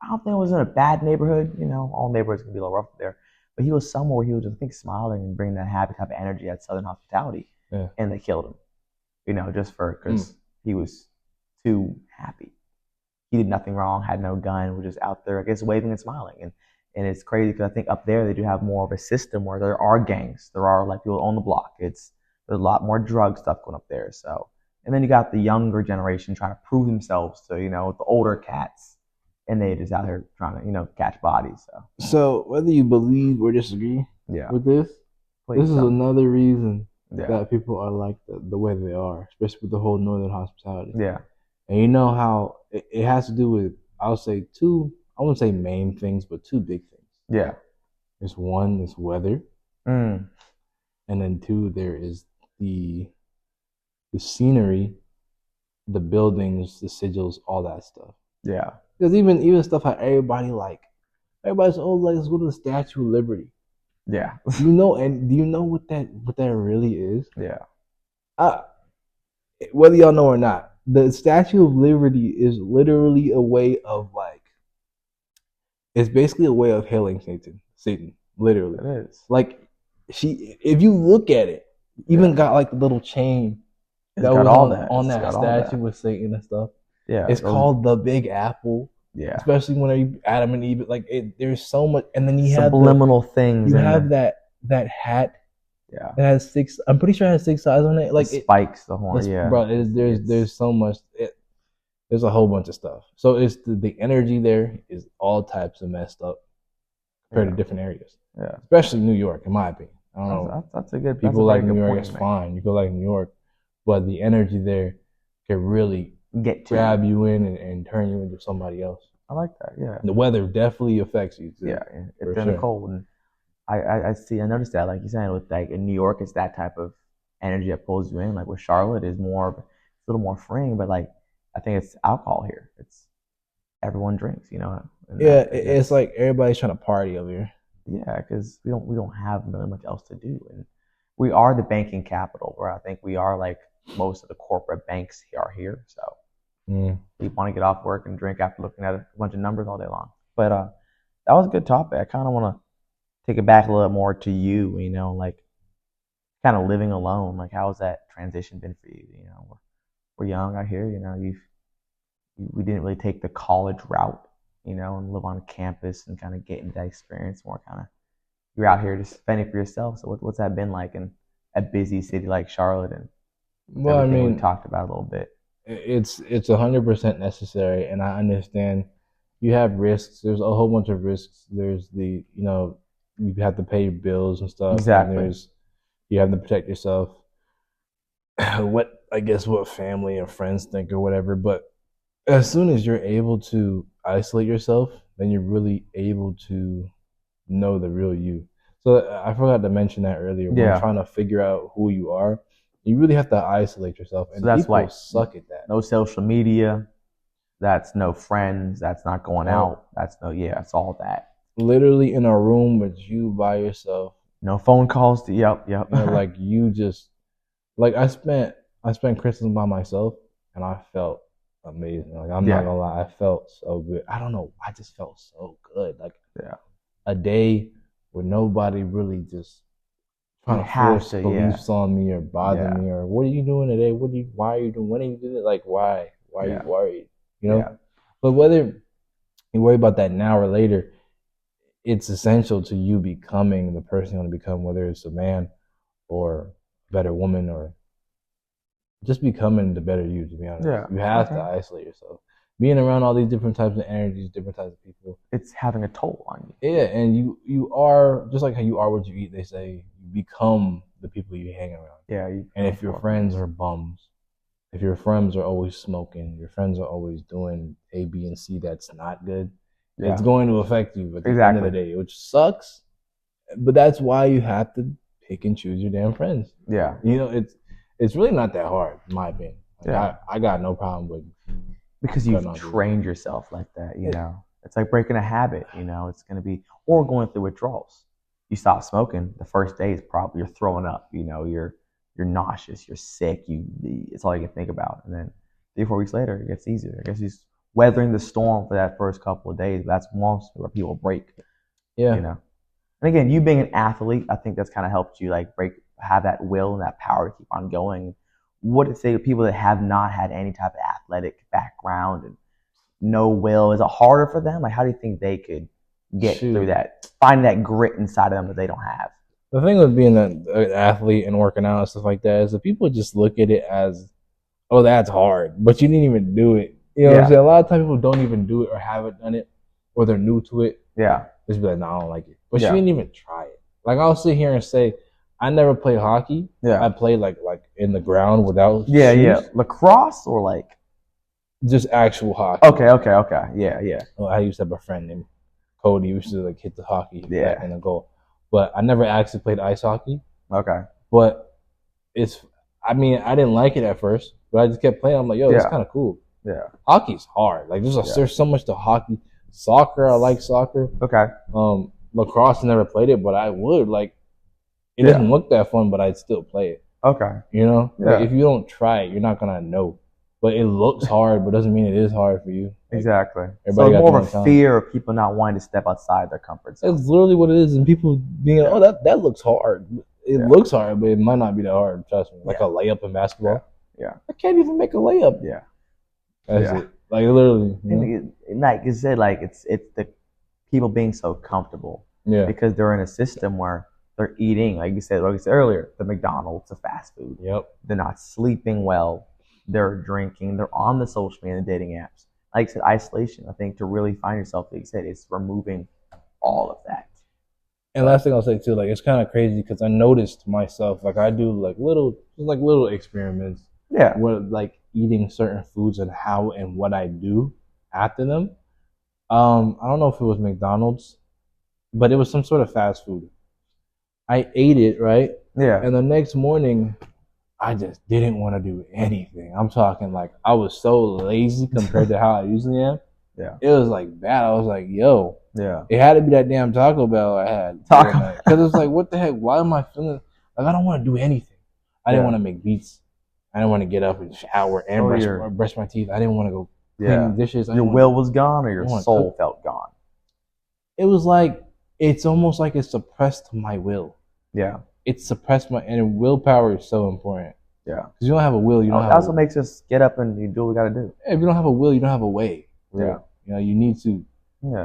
don't think it was in a bad neighborhood. You know, all neighborhoods can be a little rough there. But he was somewhere where he was just, I think, smiling and bringing that happy type of energy, that Southern hospitality. Yeah. And they killed him, you know, just because he was too happy. He did nothing wrong, had no gun, was just out there, I guess, waving and smiling. And it's crazy because I think up there they do have more of a system where there are gangs. There are like people on the block. There's a lot more drug stuff going up there. So, and then you got the younger generation trying to prove themselves to, you know, the older cats. And they just out here trying to, you know, catch bodies.
So whether you believe or disagree with this, this is another reason that people are like the way they are, especially with the whole Northern hospitality. Yeah. And you know how it has to do with, I'll say I wouldn't say main things, but two big things. Yeah. There's one, is weather. And then two, there is the scenery, the buildings, the sigils, all that stuff. Yeah. Because even stuff like everybody's let's go to the Statue of Liberty. Yeah. Do you know what that really is? Yeah. Whether y'all know or not, the Statue of Liberty is literally a way of it's basically a way of hailing Satan, literally. It is. Like if you look at it, even got like the little chain that was on that statue with Satan and stuff. Yeah. It's called the Big Apple. Yeah. Especially when Adam and Eve, there's so much, and then you have
subliminal things.
You have that hat. Yeah. It has 6. I'm pretty sure it has 6 eyes on it. Like
spikes the horn. Yeah.
Bro, there's so much. There's a whole bunch of stuff. So it's the energy there is all types of messed up compared to different areas. Yeah. Especially New York, in my opinion. I don't know.
That's a good.
People like New York, it's fine. You go like New York, but the energy there can really grab you in and turn you into somebody else.
I like that. Yeah.
The weather definitely affects you too.
Yeah, it's in the cold, and I noticed that, like you're saying, with in New York, it's that type of energy that pulls you in. Like with Charlotte, is more, it's a little more freeing, but I think it's alcohol here. It's everyone drinks, you know.
Yeah, it's like everybody's trying to party over here.
Yeah, because we don't have really much else to do, and we are the banking capital, where I think we are like most of the corporate banks are here. So we want to get off work and drink after looking at a bunch of numbers all day long. But that was a good topic. I kind of want to take it back a little more to you. You know, like kind of living alone. Like, how has that transition been for you? You know, we're young out here. You know, we didn't really take the college route, you know, and live on campus and kind of get into that experience more. Kind of, you're out here just fending for yourself. So what's that been like in a busy city like Charlotte? And
well, I mean,
we talked about a little bit.
It's 100% necessary, and I understand you have risks. There's a whole bunch of risks. There's you have to pay your bills and stuff.
Exactly.
And you have to protect yourself. What family or friends think or whatever, but as soon as you're able to isolate yourself, then you're really able to know the real you. So I forgot to mention that earlier. When you're trying to figure out who you are, you really have to isolate yourself, and so that's people suck at that.
No social media. That's no friends. That's not going out. That's it's all that.
Literally in a room with you by yourself.
No phone calls. Yep.
You know, like you just I spent Christmas by myself, and I felt amazing. Like I'm not gonna lie, I felt so good. I don't know. I just felt so good. Like a day where nobody really just trying to force beliefs on me or bother me or what are you doing today? Why are you doing? When are you doing it? Like why? Why are you worried? You know. Yeah. But whether you worry about that now or later, it's essential to you becoming the person you want to become. Whether it's a man or a better woman or just becoming the better you, to be honest. Yeah. You have to isolate yourself. Being around all these different types of energies, different types of people.
It's having a toll on you.
Yeah, and you are, just like how you are what you eat, they say, you become the people you hang around.
Yeah.
And if your friends are bums, if your friends are always smoking, your friends are always doing A, B, and C that's not good, it's going to affect you at the end of the day, which sucks. But that's why you have to pick and choose your damn friends.
Yeah.
You know, it's really not that hard, in my opinion. Like, I got no problem with
because you've trained yourself like that, you know. It's like breaking a habit, you know. It's going to be, or going through withdrawals. You stop smoking, the first day is probably you're throwing up, you know, you're nauseous, you're sick, it's all you can think about. And then 3-4 weeks later, it gets easier. I guess he's weathering the storm for that first couple of days. That's once where people break.
Yeah.
You know. And again, you being an athlete, I think that's kind of helped you like have that will and that power to keep on going. What to say to people that have not had any type of athletic background and no will? Is it harder for them? Like, how do you think they could get through that, find that grit inside of them that they don't have?
The thing with being an athlete and working out and stuff like that is that people just look at it as, oh, that's hard, but you didn't even do it. You know what I'm saying? A lot of times people don't even do it or haven't done it, or they're new to it.
Yeah.
Just be like, no, I don't like it. But you didn't even try it. Like, I'll sit here and say, I never played hockey.
Yeah.
I played like in the ground without shoes.
Yeah. Lacrosse or like?
Just actual hockey.
Okay. Yeah.
Well, I used to have a friend named Cody. We used to like hit the hockey back in the goal. But I never actually played ice hockey.
Okay.
But I didn't like it at first, but I just kept playing. I'm like, yo, it's kind of cool.
Yeah.
Hockey's hard. Like, there's so much to hockey. Soccer, I like soccer.
Okay.
Lacrosse, I never played it, but I would. Like, it doesn't look that fun, but I'd still play it.
Okay.
You know? Yeah. Like, if you don't try it, you're not going to know. But it looks hard, but doesn't mean it is hard for you. Like,
exactly. So it's more of a fear of people not wanting to step outside their comfort zone.
That's literally what it is. And people being like, oh, that looks hard. It looks hard, but it might not be that hard. Trust me. Like a layup in basketball.
Yeah.
I can't even make a layup.
Yeah.
That's it. Like, literally.
Like you said, like it's the people being so comfortable.
Yeah.
Because they're in a system where they're eating, like you said earlier, the McDonald's, the fast food.
Yep.
They're not sleeping well. They're drinking. They're on the social media and dating apps. Like I said, isolation. I think to really find yourself, like you said, is removing all of that.
And last thing I'll say too, like, it's kind of crazy because I noticed myself, like, I do like little experiments.
Yeah.
With like eating certain foods and how and what I do after them. I don't know if it was McDonald's, but it was some sort of fast food. I ate it, right?
Yeah.
And the next morning, I just didn't want to do anything. I'm talking like I was so lazy compared to how I usually am.
Yeah.
It was like bad. I was like, yo.
Yeah.
It had to be that damn Taco Bell I had. Because it was like, what the heck? Why am I feeling like I don't want to do anything? I didn't want to make beats. I didn't want to get up and shower and brush my teeth. I didn't want to go clean the dishes.
Your will was gone, or your soul felt gone?
It was like, it's almost like it suppressed my will.
Yeah.
It suppressed and willpower is so important.
Yeah.
Because you don't have a will, you don't have
that's what makes us get up and you do what we got to do.
If you don't have a will, you don't have a way.
Really. Yeah.
You know, you need to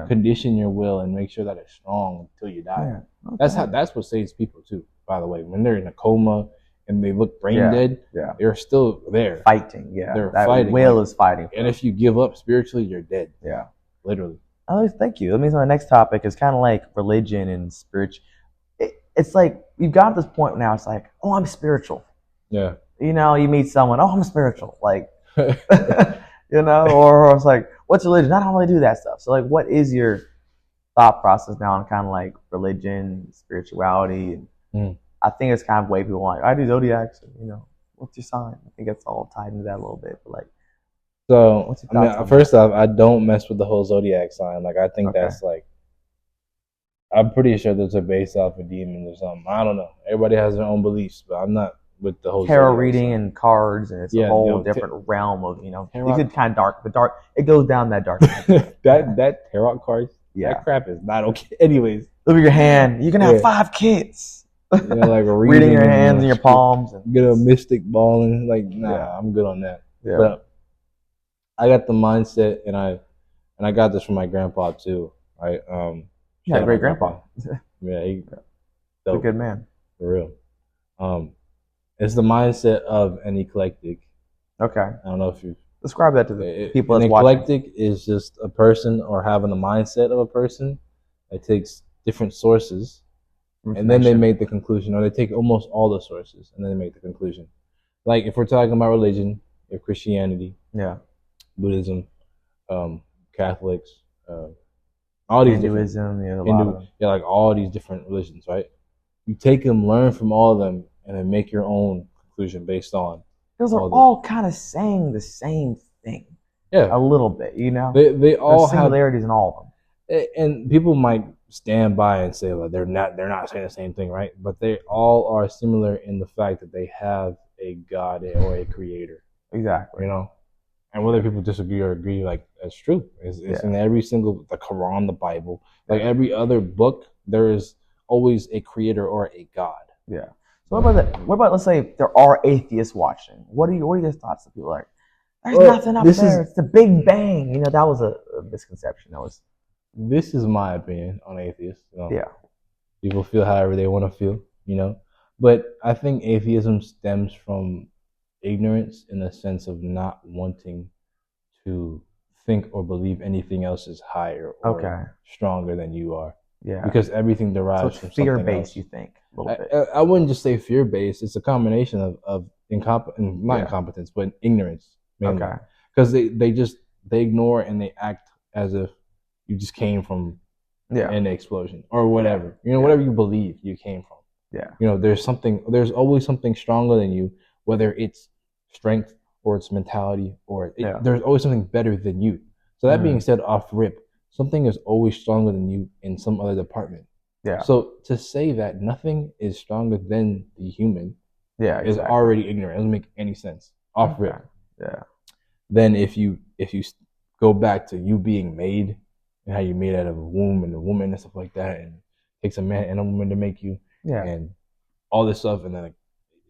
condition your will and make sure that it's strong until you die. Yeah. Okay. That's what saves people too, by the way. When they're in a coma and they look brain dead, they're still there.
Fighting, they're fighting. Will is fighting.
And if you give up spiritually, you're dead.
Yeah.
Literally.
Oh, thank you. That means my next topic is kind of like religion and spiritual. It's like you've got to this point now. It's like, oh, I'm spiritual.
Yeah.
You know, you meet someone, oh, I'm spiritual. Like, you know, or it's like, what's religion? I don't really do that stuff. So, like, what is your thought process now on kind of like religion, spirituality? And I think it's kind of way people like, I do zodiacs. You know, what's your sign? I think it's all tied into that a little bit. But like,
so first off, I don't mess with the whole zodiac sign. Like, I think that's like, I'm pretty sure those are based off of demons or something. I don't know. Everybody has their own beliefs, but I'm not with the whole
tarot reading and cards, and it's a whole different realm of, you know, you could kind of dark. It goes down that dark.
that tarot cards, that crap is not okay. Anyways,
look at your hand. You can have 5 kids.
You know, like
reading your hands and your palms, and
get a mystic ball and like, I'm good on that. Yeah. But I got the mindset, and I got this from my grandpa too. Right.
Yeah, great grandpa.
Yeah, he's
a good man.
For real. It's the mindset of an eclectic.
Okay.
I don't know if you
describe that to the people
that's
watching.
An eclectic is just a person or having the mindset of a person that takes different sources and then they make the conclusion, or they take almost all the sources and then they make the conclusion. Like if we're talking about religion, if Christianity, Buddhism, Catholics, all these
Hinduism,
like all these different religions, right? You take them, learn from all of them, and then make your own conclusion based on.
Those are all kind of saying the same thing.
Yeah,
a little bit.
They all
have similarities in all of
them. And people might stand by and say, well, they're not saying the same thing, right? But they all are similar in the fact that they have a God or a creator.
Exactly.
And whether people disagree or agree, like that's true. It's in every single, the Quran, the Bible, like every other book, there is always a creator or a God.
Yeah. So what about let's say there are atheists watching? What are your thoughts? Of people like, there's nothing up there. It's the Big Bang. That was a misconception.
This is my opinion on atheists. People feel however they want to feel. But I think atheism stems from ignorance in the sense of not wanting to think or believe anything else is higher or stronger than you are. Yeah. Because everything derives from something else.
Fear-based, you think, a little bit.
I wouldn't just say fear-based. It's a combination of incompetence, but ignorance. Mainly. Okay. Because they ignore and they act as if you just came from an explosion or whatever. Whatever you believe you came from. Yeah. There's always something stronger than you, whether it's strength or it's mentality or there's always something better than you. So that being said, off rip, something is always stronger than you in some other department. Yeah. So to say that nothing is stronger than the human is already ignorant. It doesn't make any sense. Off rip. Yeah. Then if you go back to you being made and how you're made out of a womb and a woman and stuff like that, and it takes a man and a woman to make you, and all this stuff, and then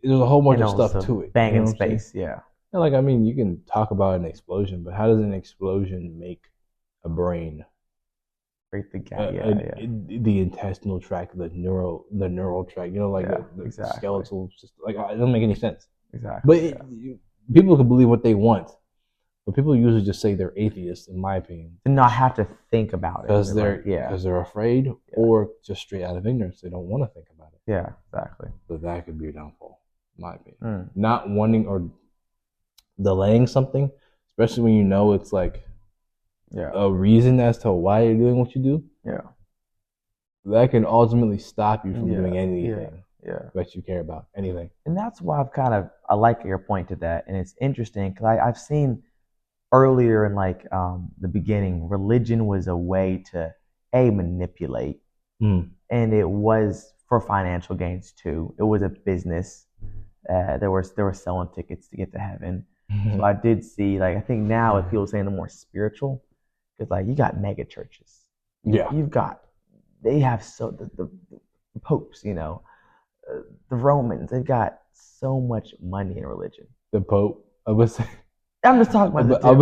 there's a whole bunch of stuff to it.
Bang in space, yeah.
And you can talk about an explosion, but how does an explosion make a brain?
Break the
the intestinal tract, the neural tract, the skeletal system. It doesn't make any sense. Exactly. But people can believe what they want, but people usually just say they're atheists, in my opinion,
and not have to think about it
because they're afraid or just straight out of ignorance. They don't want to think about it.
Yeah, exactly.
So that could be your downfall, in my opinion. Not wanting or delaying something, especially when it's like a reason as to why you're doing what you do. Yeah, that can ultimately stop you from doing anything. That you care about, anything.
And that's why I like your point to that, and it's interesting because I've seen earlier in the beginning, religion was a way to manipulate, and it was for financial gains too. It was a business. They were selling tickets to get to heaven. So I did see I think now with people saying they're more spiritual, because you got mega churches. Yeah, they have the popes, the Romans, they've got so much money in religion.
The Pope, I'm just
talking about.
I'm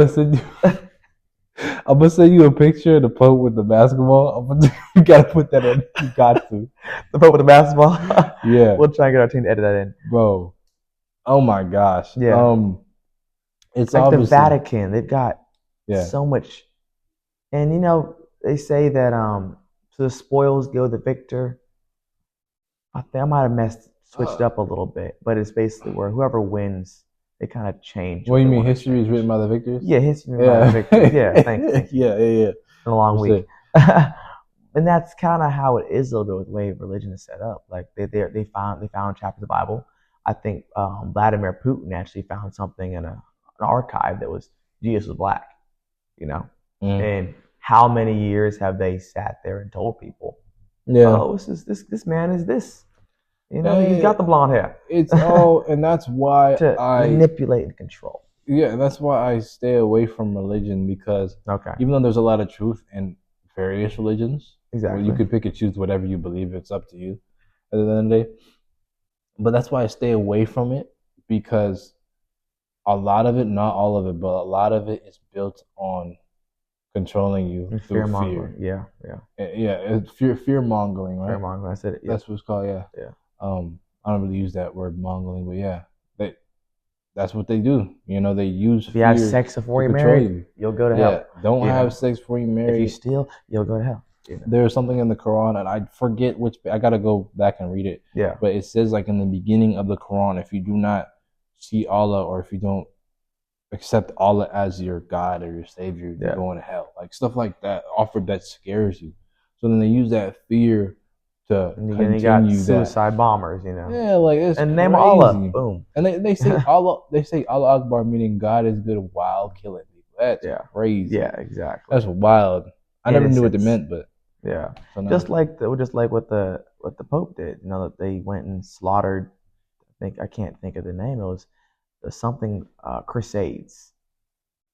gonna send you a picture of the Pope with the basketball. You gotta put that in. You got to.
The Pope with the basketball. Yeah, we'll try and get our team to edit that in,
bro. Oh my gosh. Yeah.
It's like the Vatican. They've got so much, and they say that so the spoils go the victor. I think I might have switched up a little bit, but it's basically where whoever wins, they kind of change.
What do you mean? History is written by the victors?
Yeah, history is written by the victors. Yeah, thanks.
Yeah. It's
been a long week. And that's kind of how it is a little bit with the way religion is set up. They found chapters of the Bible. I think Vladimir Putin actually found something in an archive that was Jesus was black, and how many years have they sat there and told people, this man is this, he's got the blonde hair.
It's all, and that's why
to manipulate and control.
Yeah, that's why I stay away from religion, because even though there's a lot of truth in various religions, you could pick and choose whatever you believe. It's up to you at the end of the day. But that's why I stay away from it, because a lot of it, not all of it, but a lot of it is built on controlling you through fear. It's fear mongering, right?
Fear mongering. I said it. Yeah.
That's what it's called. Yeah. I don't really use that word mongering, but that's what they do. You know, they use
if you have sex before you're married, you'll go to hell.
Don't have sex before you marry.
If you steal, you'll go to hell.
There's something in the Quran, and I forget which. I gotta go back and read it.
Yeah.
But it says like in the beginning of the Quran, if you do not see Allah, or if you don't accept Allah as your God or your Savior, you're going to hell. Like stuff like that. Offered that scares you. So then they use that fear to continue. You got
suicide bombers, you know.
Yeah, like it's
and name Allah. Boom.
And they say Allah. They say Allah Akbar, meaning God is good while killing people. That's crazy.
Yeah, exactly.
That's wild. I never knew what they meant, but.
Yeah, so just like what the Pope did. You know, that they went and slaughtered. I can't think of the name. It was something Crusades.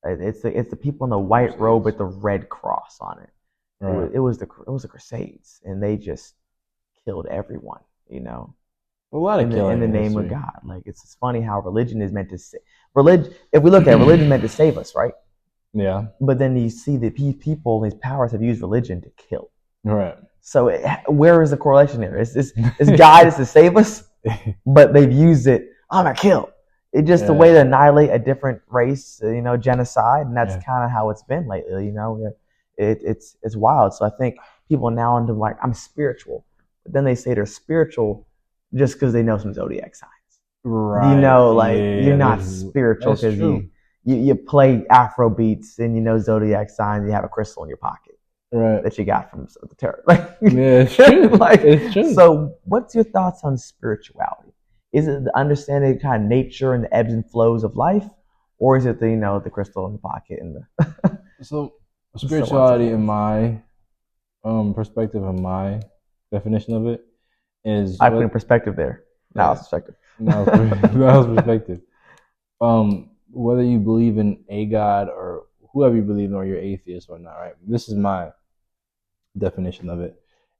It's the people in the white robe with the red cross on it. Right. It was the Crusades, and they just killed everyone. You know,
a lot of killing
in the name of God. Like it's funny how religion is meant to religion. If we look at religion, meant to save us, right?
Yeah.
But then you see that people, these powers have used religion to kill.
Right.
So where is the correlation here? It's God is to save us, but they've used it. I'm gonna kill. It's just a way to annihilate a different race, you know, genocide, and that's kind of how it's been lately. You know, it's wild. So I think people now into like I'm spiritual, but then they say they're spiritual just because they know some zodiac signs.
Right.
You know, like you're not spiritual because you play Afro beats and you know zodiac signs. You have a crystal in your pocket.
Right.
That you got from the tarot. Like,
it's true.
It's true. So what's your thoughts on spirituality? Is it the understanding of kind of nature and the ebbs and flows of life? Or is it the crystal in the pocket and the
So spirituality in my perspective and my definition of it is
I put in perspective there. Now it's perspective.
Now it's perspective. Whether you believe in a God or whoever you believe in, or you're atheist or not, right? This is my definition of it,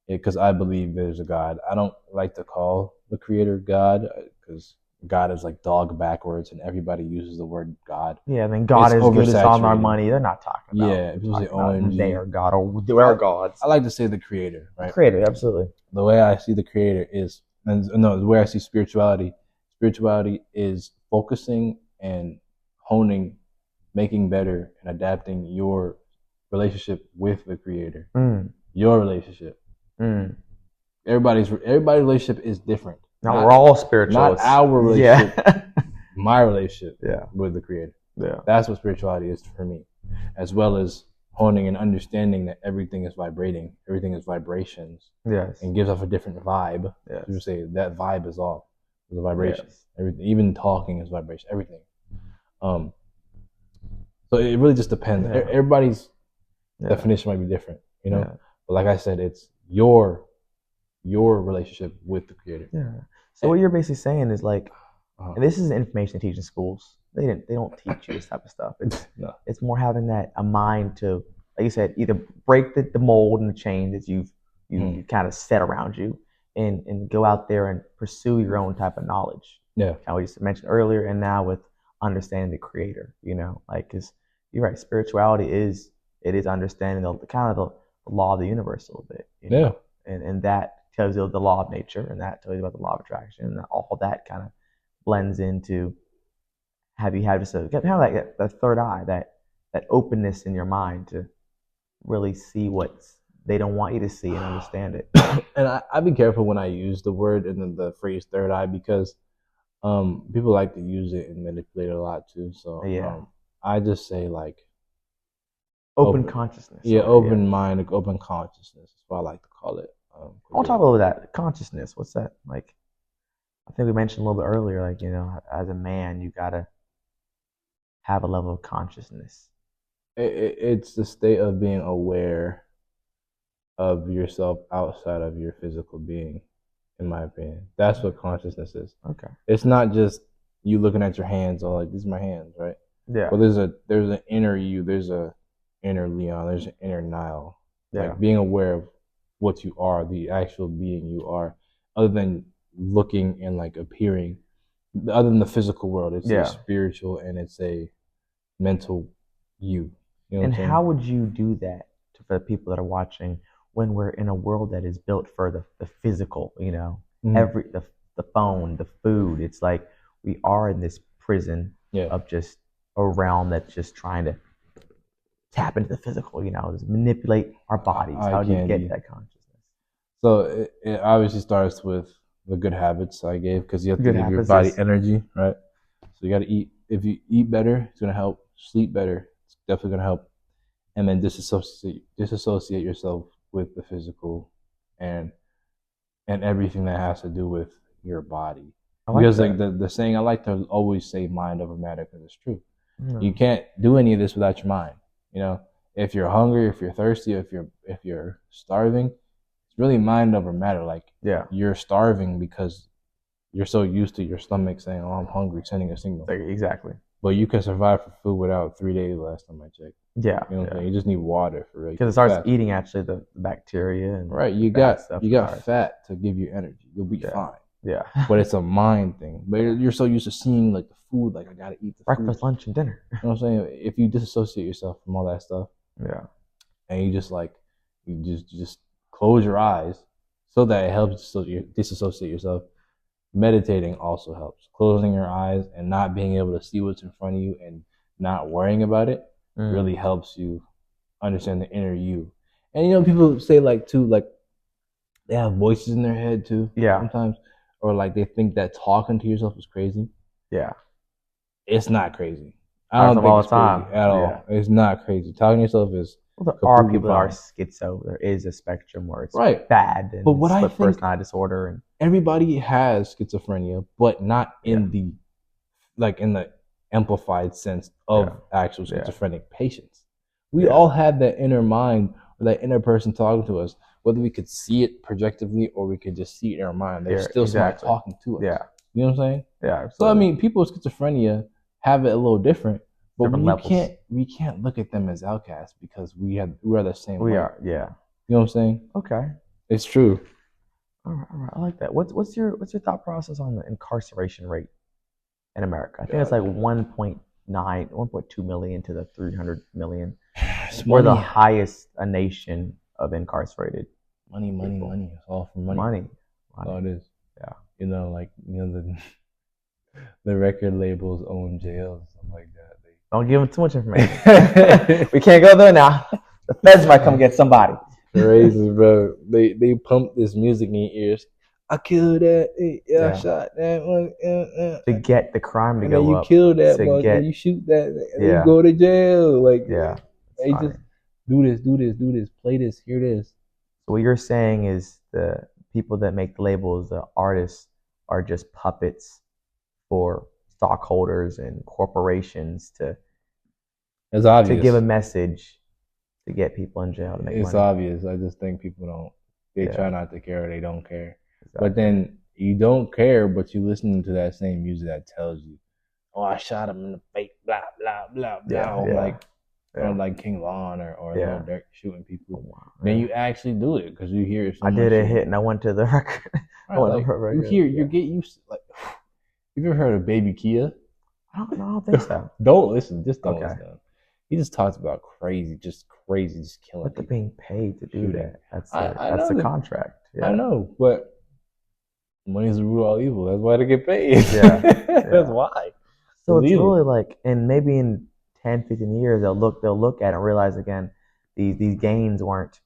because I believe there's a God. I don't like to call the creator God, because God is like dog backwards, and everybody uses the word God.
Yeah, then God is good as all our money. They're not talking about.
Yeah, people say OMG.
They are God, or they are gods.
I like to say the creator, right?
Creator, absolutely.
The way I see the creator is, the way I see spirituality is focusing and honing, making better, and adapting your relationship with the creator. Your relationship. Everybody's relationship is different.
We're all spiritual.
Not our relationship. My relationship with the creator.
Yeah.
That's what spirituality is for me. As well as honing and understanding that everything is vibrating. Everything is vibrations.
Yes.
And gives off a different vibe.
Yes.
You say that vibe is off. The vibration.
Yes.
Everything, even talking is vibration. Everything. So it really just depends. Yeah. Everybody's definition might be different, you know. Yeah. But like I said, it's your relationship with the creator.
Yeah. So what you're basically saying is like, and this is information they teach in schools. They don't teach you this type of stuff. It's more having a mind to, like you said, either break the mold and the chain that you kind of set around you, and go out there and pursue your own type of knowledge.
Yeah.
How we just mentioned earlier, and now with understanding the creator, you know, like, because you're right, spirituality is understanding the law of the universe a little bit, you know? And that tells you the law of nature, and that tells you about the law of attraction, and all that kind of blends into have just kind of like that third eye, that openness in your mind to really see what they don't want you to see and understand it.
And I be careful when I use the word and then the phrase third eye, because people like to use it and manipulate it a lot too. So I just say like
open consciousness.
Yeah, open mind, open consciousness is what I like to call it.
I want to talk a little bit that consciousness. What's that like? I think we mentioned a little bit earlier, like, you know, as a man, you gotta have a level of consciousness.
It's the state of being aware of yourself outside of your physical being, in my opinion. That's what consciousness is.
Okay.
It's not just you looking at your hands, or like, these are my hands, right?
Yeah.
But there's an inner you, there's a inner Leon, there's an inner Nile.
Yeah.
Like being aware of what you are, the actual being you are, other than looking and like appearing, other than the physical world. It's a spiritual and it's a mental you. You know
and how would you do that for the people that are watching when we're in a world that is built for the physical, you know, the phone, the food? It's like we are in this prison of just a realm that's just trying to tap into the physical, just manipulate our bodies. How do you get that consciousness?
So it obviously starts with the good habits I gave, because you have to give your body energy, right? So you got to eat. If you eat better, it's going to help. Sleep better, it's definitely going to help. And then disassociate yourself with the physical and everything that has to do with your body. Because like the saying, I like to always say mind over matter, because it's true. You can't do any of this without your mind. If you're hungry, if you're thirsty, if you're starving, it's really mind over matter. Like you're starving because you're so used to your stomach saying, "Oh, I'm hungry," sending a signal.
Exactly.
But you can survive for food without 3 days. Last time I checked.
Yeah.
You know what I'm saying? You just need water for
because it starts eating actually the bacteria and
you got fat to give you energy. You'll be fine.
Yeah.
But it's a mind thing. But you're so used to seeing like the food, like I gotta eat the
breakfast, lunch, and dinner.
You know what I'm saying? If you disassociate yourself from all that stuff, and you just close your eyes, so that it helps you disassociate yourself. Meditating also helps. Closing your eyes and not being able to see what's in front of you and not worrying about it really helps you understand the inner you. And people say like they have voices in their head too.
Yeah.
Sometimes. Or like they think that talking to yourself is crazy. Yeah. It's not crazy. I don't think it's crazy at all. It's not crazy. Talking to yourself is
there are people that are schizo. There is a spectrum where it's bad and but what I think personality disorder and
everybody has schizophrenia, but not in the amplified sense of actual schizophrenic patients. We all have that inner mind or that inner person talking to us, whether we could see it projectively or we could just see it in our mind. There's still somebody talking to us. Yeah. You know what I'm saying?
Yeah. Absolutely.
So I mean, people with schizophrenia have it a little different, but we can't look at them as outcasts because we are the same.
We are. Yeah.
You know what I'm saying?
Okay.
It's true.
All right. I like that. What's your thought process on the incarceration rate in America? I think it's like 1.9, 1.2 million to the 300 million. We're the highest a nation of incarcerated.
Money. It's all for money. That's all it is. Yeah. The record labels own jails and stuff like that.
Don't give them too much information. We can't go there now. The feds might come get somebody.
Crazy, bro. They pump this music in your ears. I killed that. I shot that one.
To get the crime to go up.
You kill that one. You shoot that. And you go to jail. They just do this. Play this. Hear this.
So what you're saying is the people that make the labels, the artists, are just puppets for stockholders and corporations to give a message to get people in jail to make money.
It's obvious. I just think people don't. They try not to care or they don't care. Exactly. But then you don't care, but you listen to that same music that tells you, "Oh, I shot him in the face." Blah blah blah blah. Or like King Von or Lil Durk shooting people. Then you actually do it because you hear it.
I did a hit and I went to the record.
You get used to Have you ever heard of Baby Kia?
I don't think so.
Don't listen. Just don't listen. He just talks about crazy, just killing.
But they're being paid to do that. That's the contract.
Yeah. I know, but money's the root of all evil. That's why they get paid. That's why.
So it's really like, and maybe in 10, 15 years, they'll look at it and realize again, these gains weren't.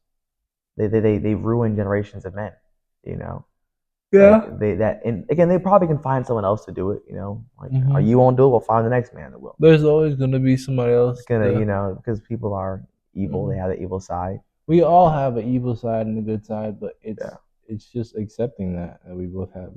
They ruined generations of men.
Yeah.
And again, they probably can find someone else to do it. Or you won't do it, we'll find the next man that will.
There's always gonna be somebody else.
Because people are evil. They have the evil side.
We all have an evil side and a good side, but it's just accepting that we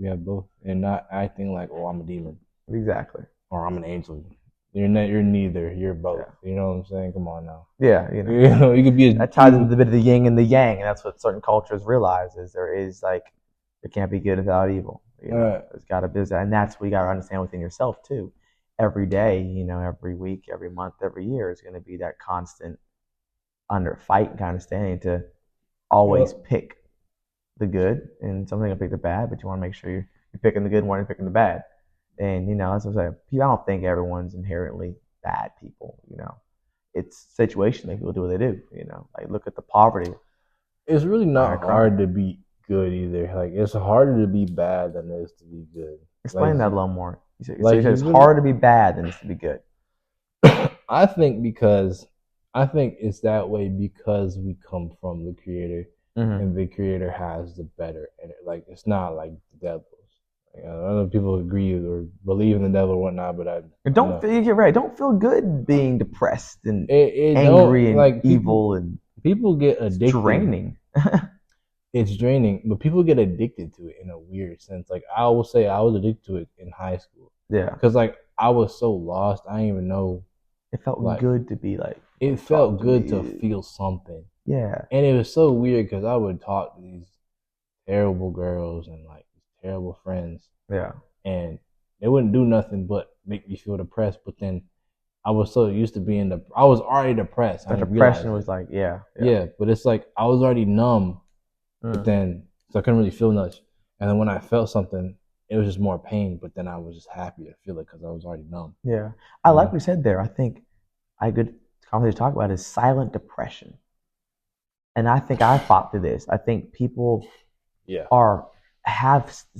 have both, and not acting like, oh, I'm a demon.
Exactly.
Or I'm an angel. You're neither. You're both. You know what I'm saying? Come on now.
Yeah.
You could be.
That ties into the bit of the yin and the yang, and that's what certain cultures realize is there can't be good without evil. There's got to be that, and that's what you got to understand within yourself too. Every day, every week, every month, every year is going to be that constant fight and kind of standing to always pick the good, and something will pick the bad, but you want to make sure you're picking the good one and picking the bad. And that's what I'm saying. I don't think everyone's inherently bad people. It's situational. People do what they do. Like look at the poverty.
It's really not hard to be good either. Like it's harder to be bad than it is to be good.
Explain that a little more. So it's harder to be bad than it's to be good.
I think it's that way because we come from the creator, and the creator has the better. And it's not like the devils. I don't know if people agree or believe in the devil or whatnot, but
you're right. Don't feel good being depressed and angry and evil and
people get addicted.
It's draining.
It's draining, but people get addicted to it in a weird sense. Like I will say, I was addicted to it in high school.
Yeah,
because I was so lost. I didn't even know.
It felt good to be like.
It felt good to feel something.
Yeah,
and it was so weird because I would talk to these terrible girls and terrible friends.
Yeah,
and they wouldn't do nothing but make me feel depressed. But then I was so used to being I was already depressed.
The depression was but
it's like I was already numb. But then so I couldn't really feel much. And then when I felt something, it was just more pain. But then I was just happy to feel it because I was already numb.
Yeah, I like what you said there. I think a good conversation to talk about is silent depression. And I think I fought through this. I think people they're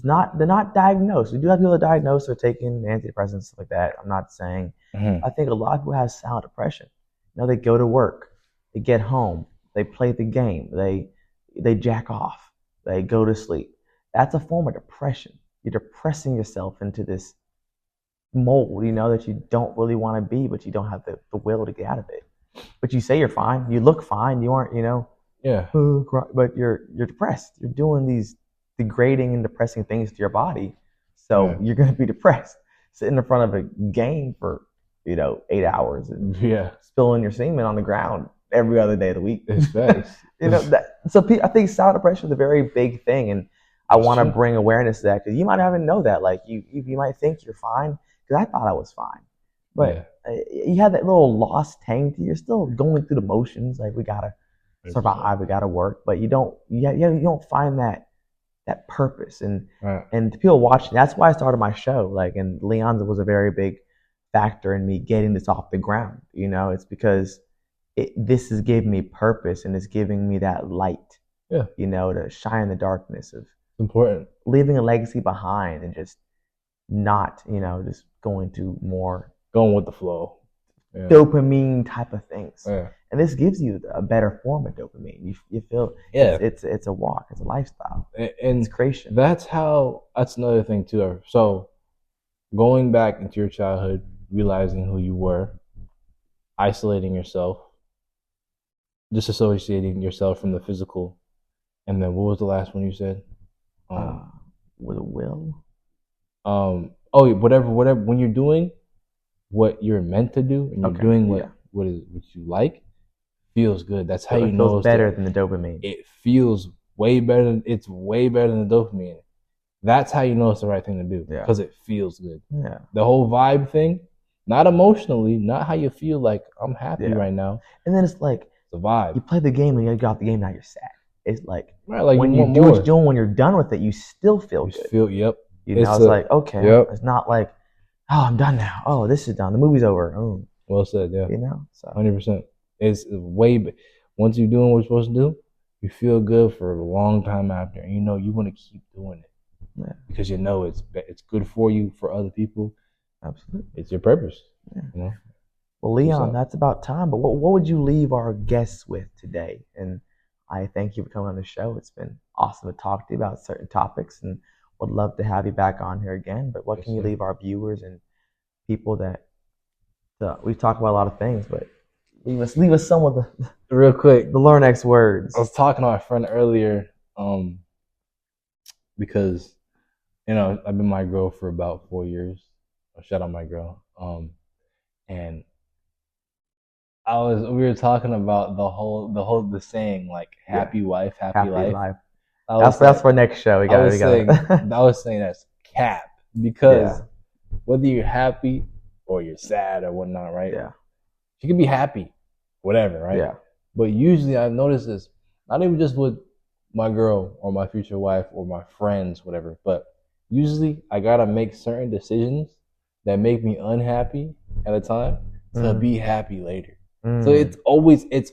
not diagnosed. We do have people that are diagnosed or taking antidepressants, stuff like that. I'm not saying. I think a lot of people have silent depression. They go to work, they get home, they play the game, they jack off, they go to sleep. That's a form of depression. You're depressing yourself into this mold, that you don't really want to be, but you don't have the will to get out of it. But you say you're fine, you look fine, you aren't, but you're depressed. You're doing these degrading and depressing things to your body, so you're going to be depressed. Sitting in front of a game for 8 hours and spilling your semen on the ground every other day of the week.
It's facts.
So I think silent depression is a very big thing, and I want to bring awareness to that because you might not even know that. Like you might think you're fine because I thought I was fine, but you have that little lost tang to you. You're still going through the motions. Like we gotta survive, we gotta work, but you don't find that purpose. And to people watching, that's why I started my show. And Leon's was a very big factor in me getting this off the ground. It's because this is giving me purpose and it's giving me that light.
Yeah.
To shine in the darkness of
important,
leaving a legacy behind and just not, just going
with the flow,
dopamine type of things.
Yeah.
And this gives you a better form of dopamine. You feel it's a walk, it's a lifestyle, and it's creation.
That's another thing too. So going back into your childhood, realizing who you were, isolating yourself, disassociating yourself from the physical, and then what was the last one you said?
With a will.
Whatever. When you're doing what you're meant to do, and you're doing what you like, feels good. That's how you know
it feels better than the dopamine.
It feels way better. It's way better than the dopamine. That's how you know it's the right thing to do because it feels good.
Yeah.
The whole vibe thing, not emotionally, not how you feel. Like I'm happy right now.
And then it's like
the vibe.
You play the game and you get off the game. Now you're sad. It's like
when
you do what you're doing, when you're done with it, you still feel good.
Yep.
It's like okay. Yep. It's not like I'm done now. Oh, this is done. The movie's over. Oh.
Well said. Yeah.
100%.
It's way. Once you're doing what you're supposed to do, you feel good for a long time after, and you want to keep doing it.
Yeah.
Because it's good for you, for other people.
Absolutely.
It's your purpose.
Yeah. Well, Leon, that's about time. But what would you leave our guests with today? And I thank you for coming on the show. It's been awesome to talk to you about certain topics, and would love to have you back on here again. But what can you leave our viewers and people that we talk about a lot of things, but leave us some of the
real quick
the Learnnx words.
I was talking to my friend earlier, because I've been my girl for about 4 years. Shout out my girl. And we were talking about the saying happy wife, happy life.
That's for next show.
I was saying that's cap, because whether you're happy or you're sad or whatnot, right?
Yeah.
You can be happy, whatever, right?
Yeah.
But usually I've noticed this, not even just with my girl or my future wife or my friends, whatever, but usually I gotta make certain decisions that make me unhappy at a time to be happy later. So it's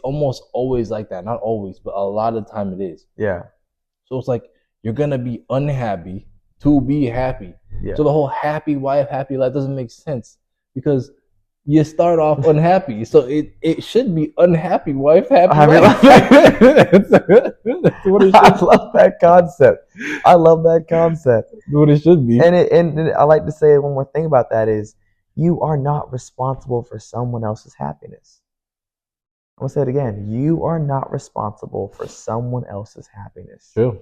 almost always like that. Not always, but a lot of the time it is.
Yeah.
So it's like you're gonna be unhappy to be happy. Yeah. So the whole happy wife, happy life doesn't make sense because you start off unhappy. So it should be unhappy wife, happy life. That's
what it should. I love that concept. That's
what it should be.
And I like to say one more thing about that is you are not responsible for someone else's happiness. I'm going to say it again. You are not responsible for someone else's happiness.
True.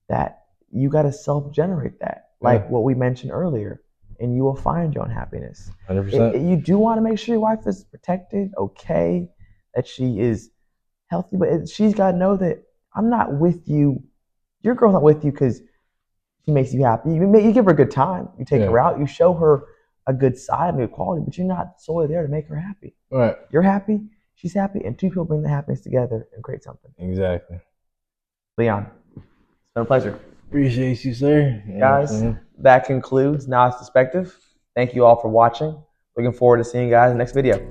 That you got to self-generate that, like what we mentioned earlier, and you will find your own happiness.
100%.
You do want to make sure your wife is protected, okay, that she is healthy, but she's got to know that I'm not with you. Your girl's not with you because she makes you happy. You give her a good time. You take her out. You show her a good side and good quality, but you're not solely there to make her happy.
Right.
You're happy. She's happy, and two people bring the happiness together and create something.
Exactly.
Leon, it's been a pleasure.
Appreciate you, sir.
Guys, that concludes Nile's Perspective. Thank you all for watching. Looking forward to seeing you guys in the next video.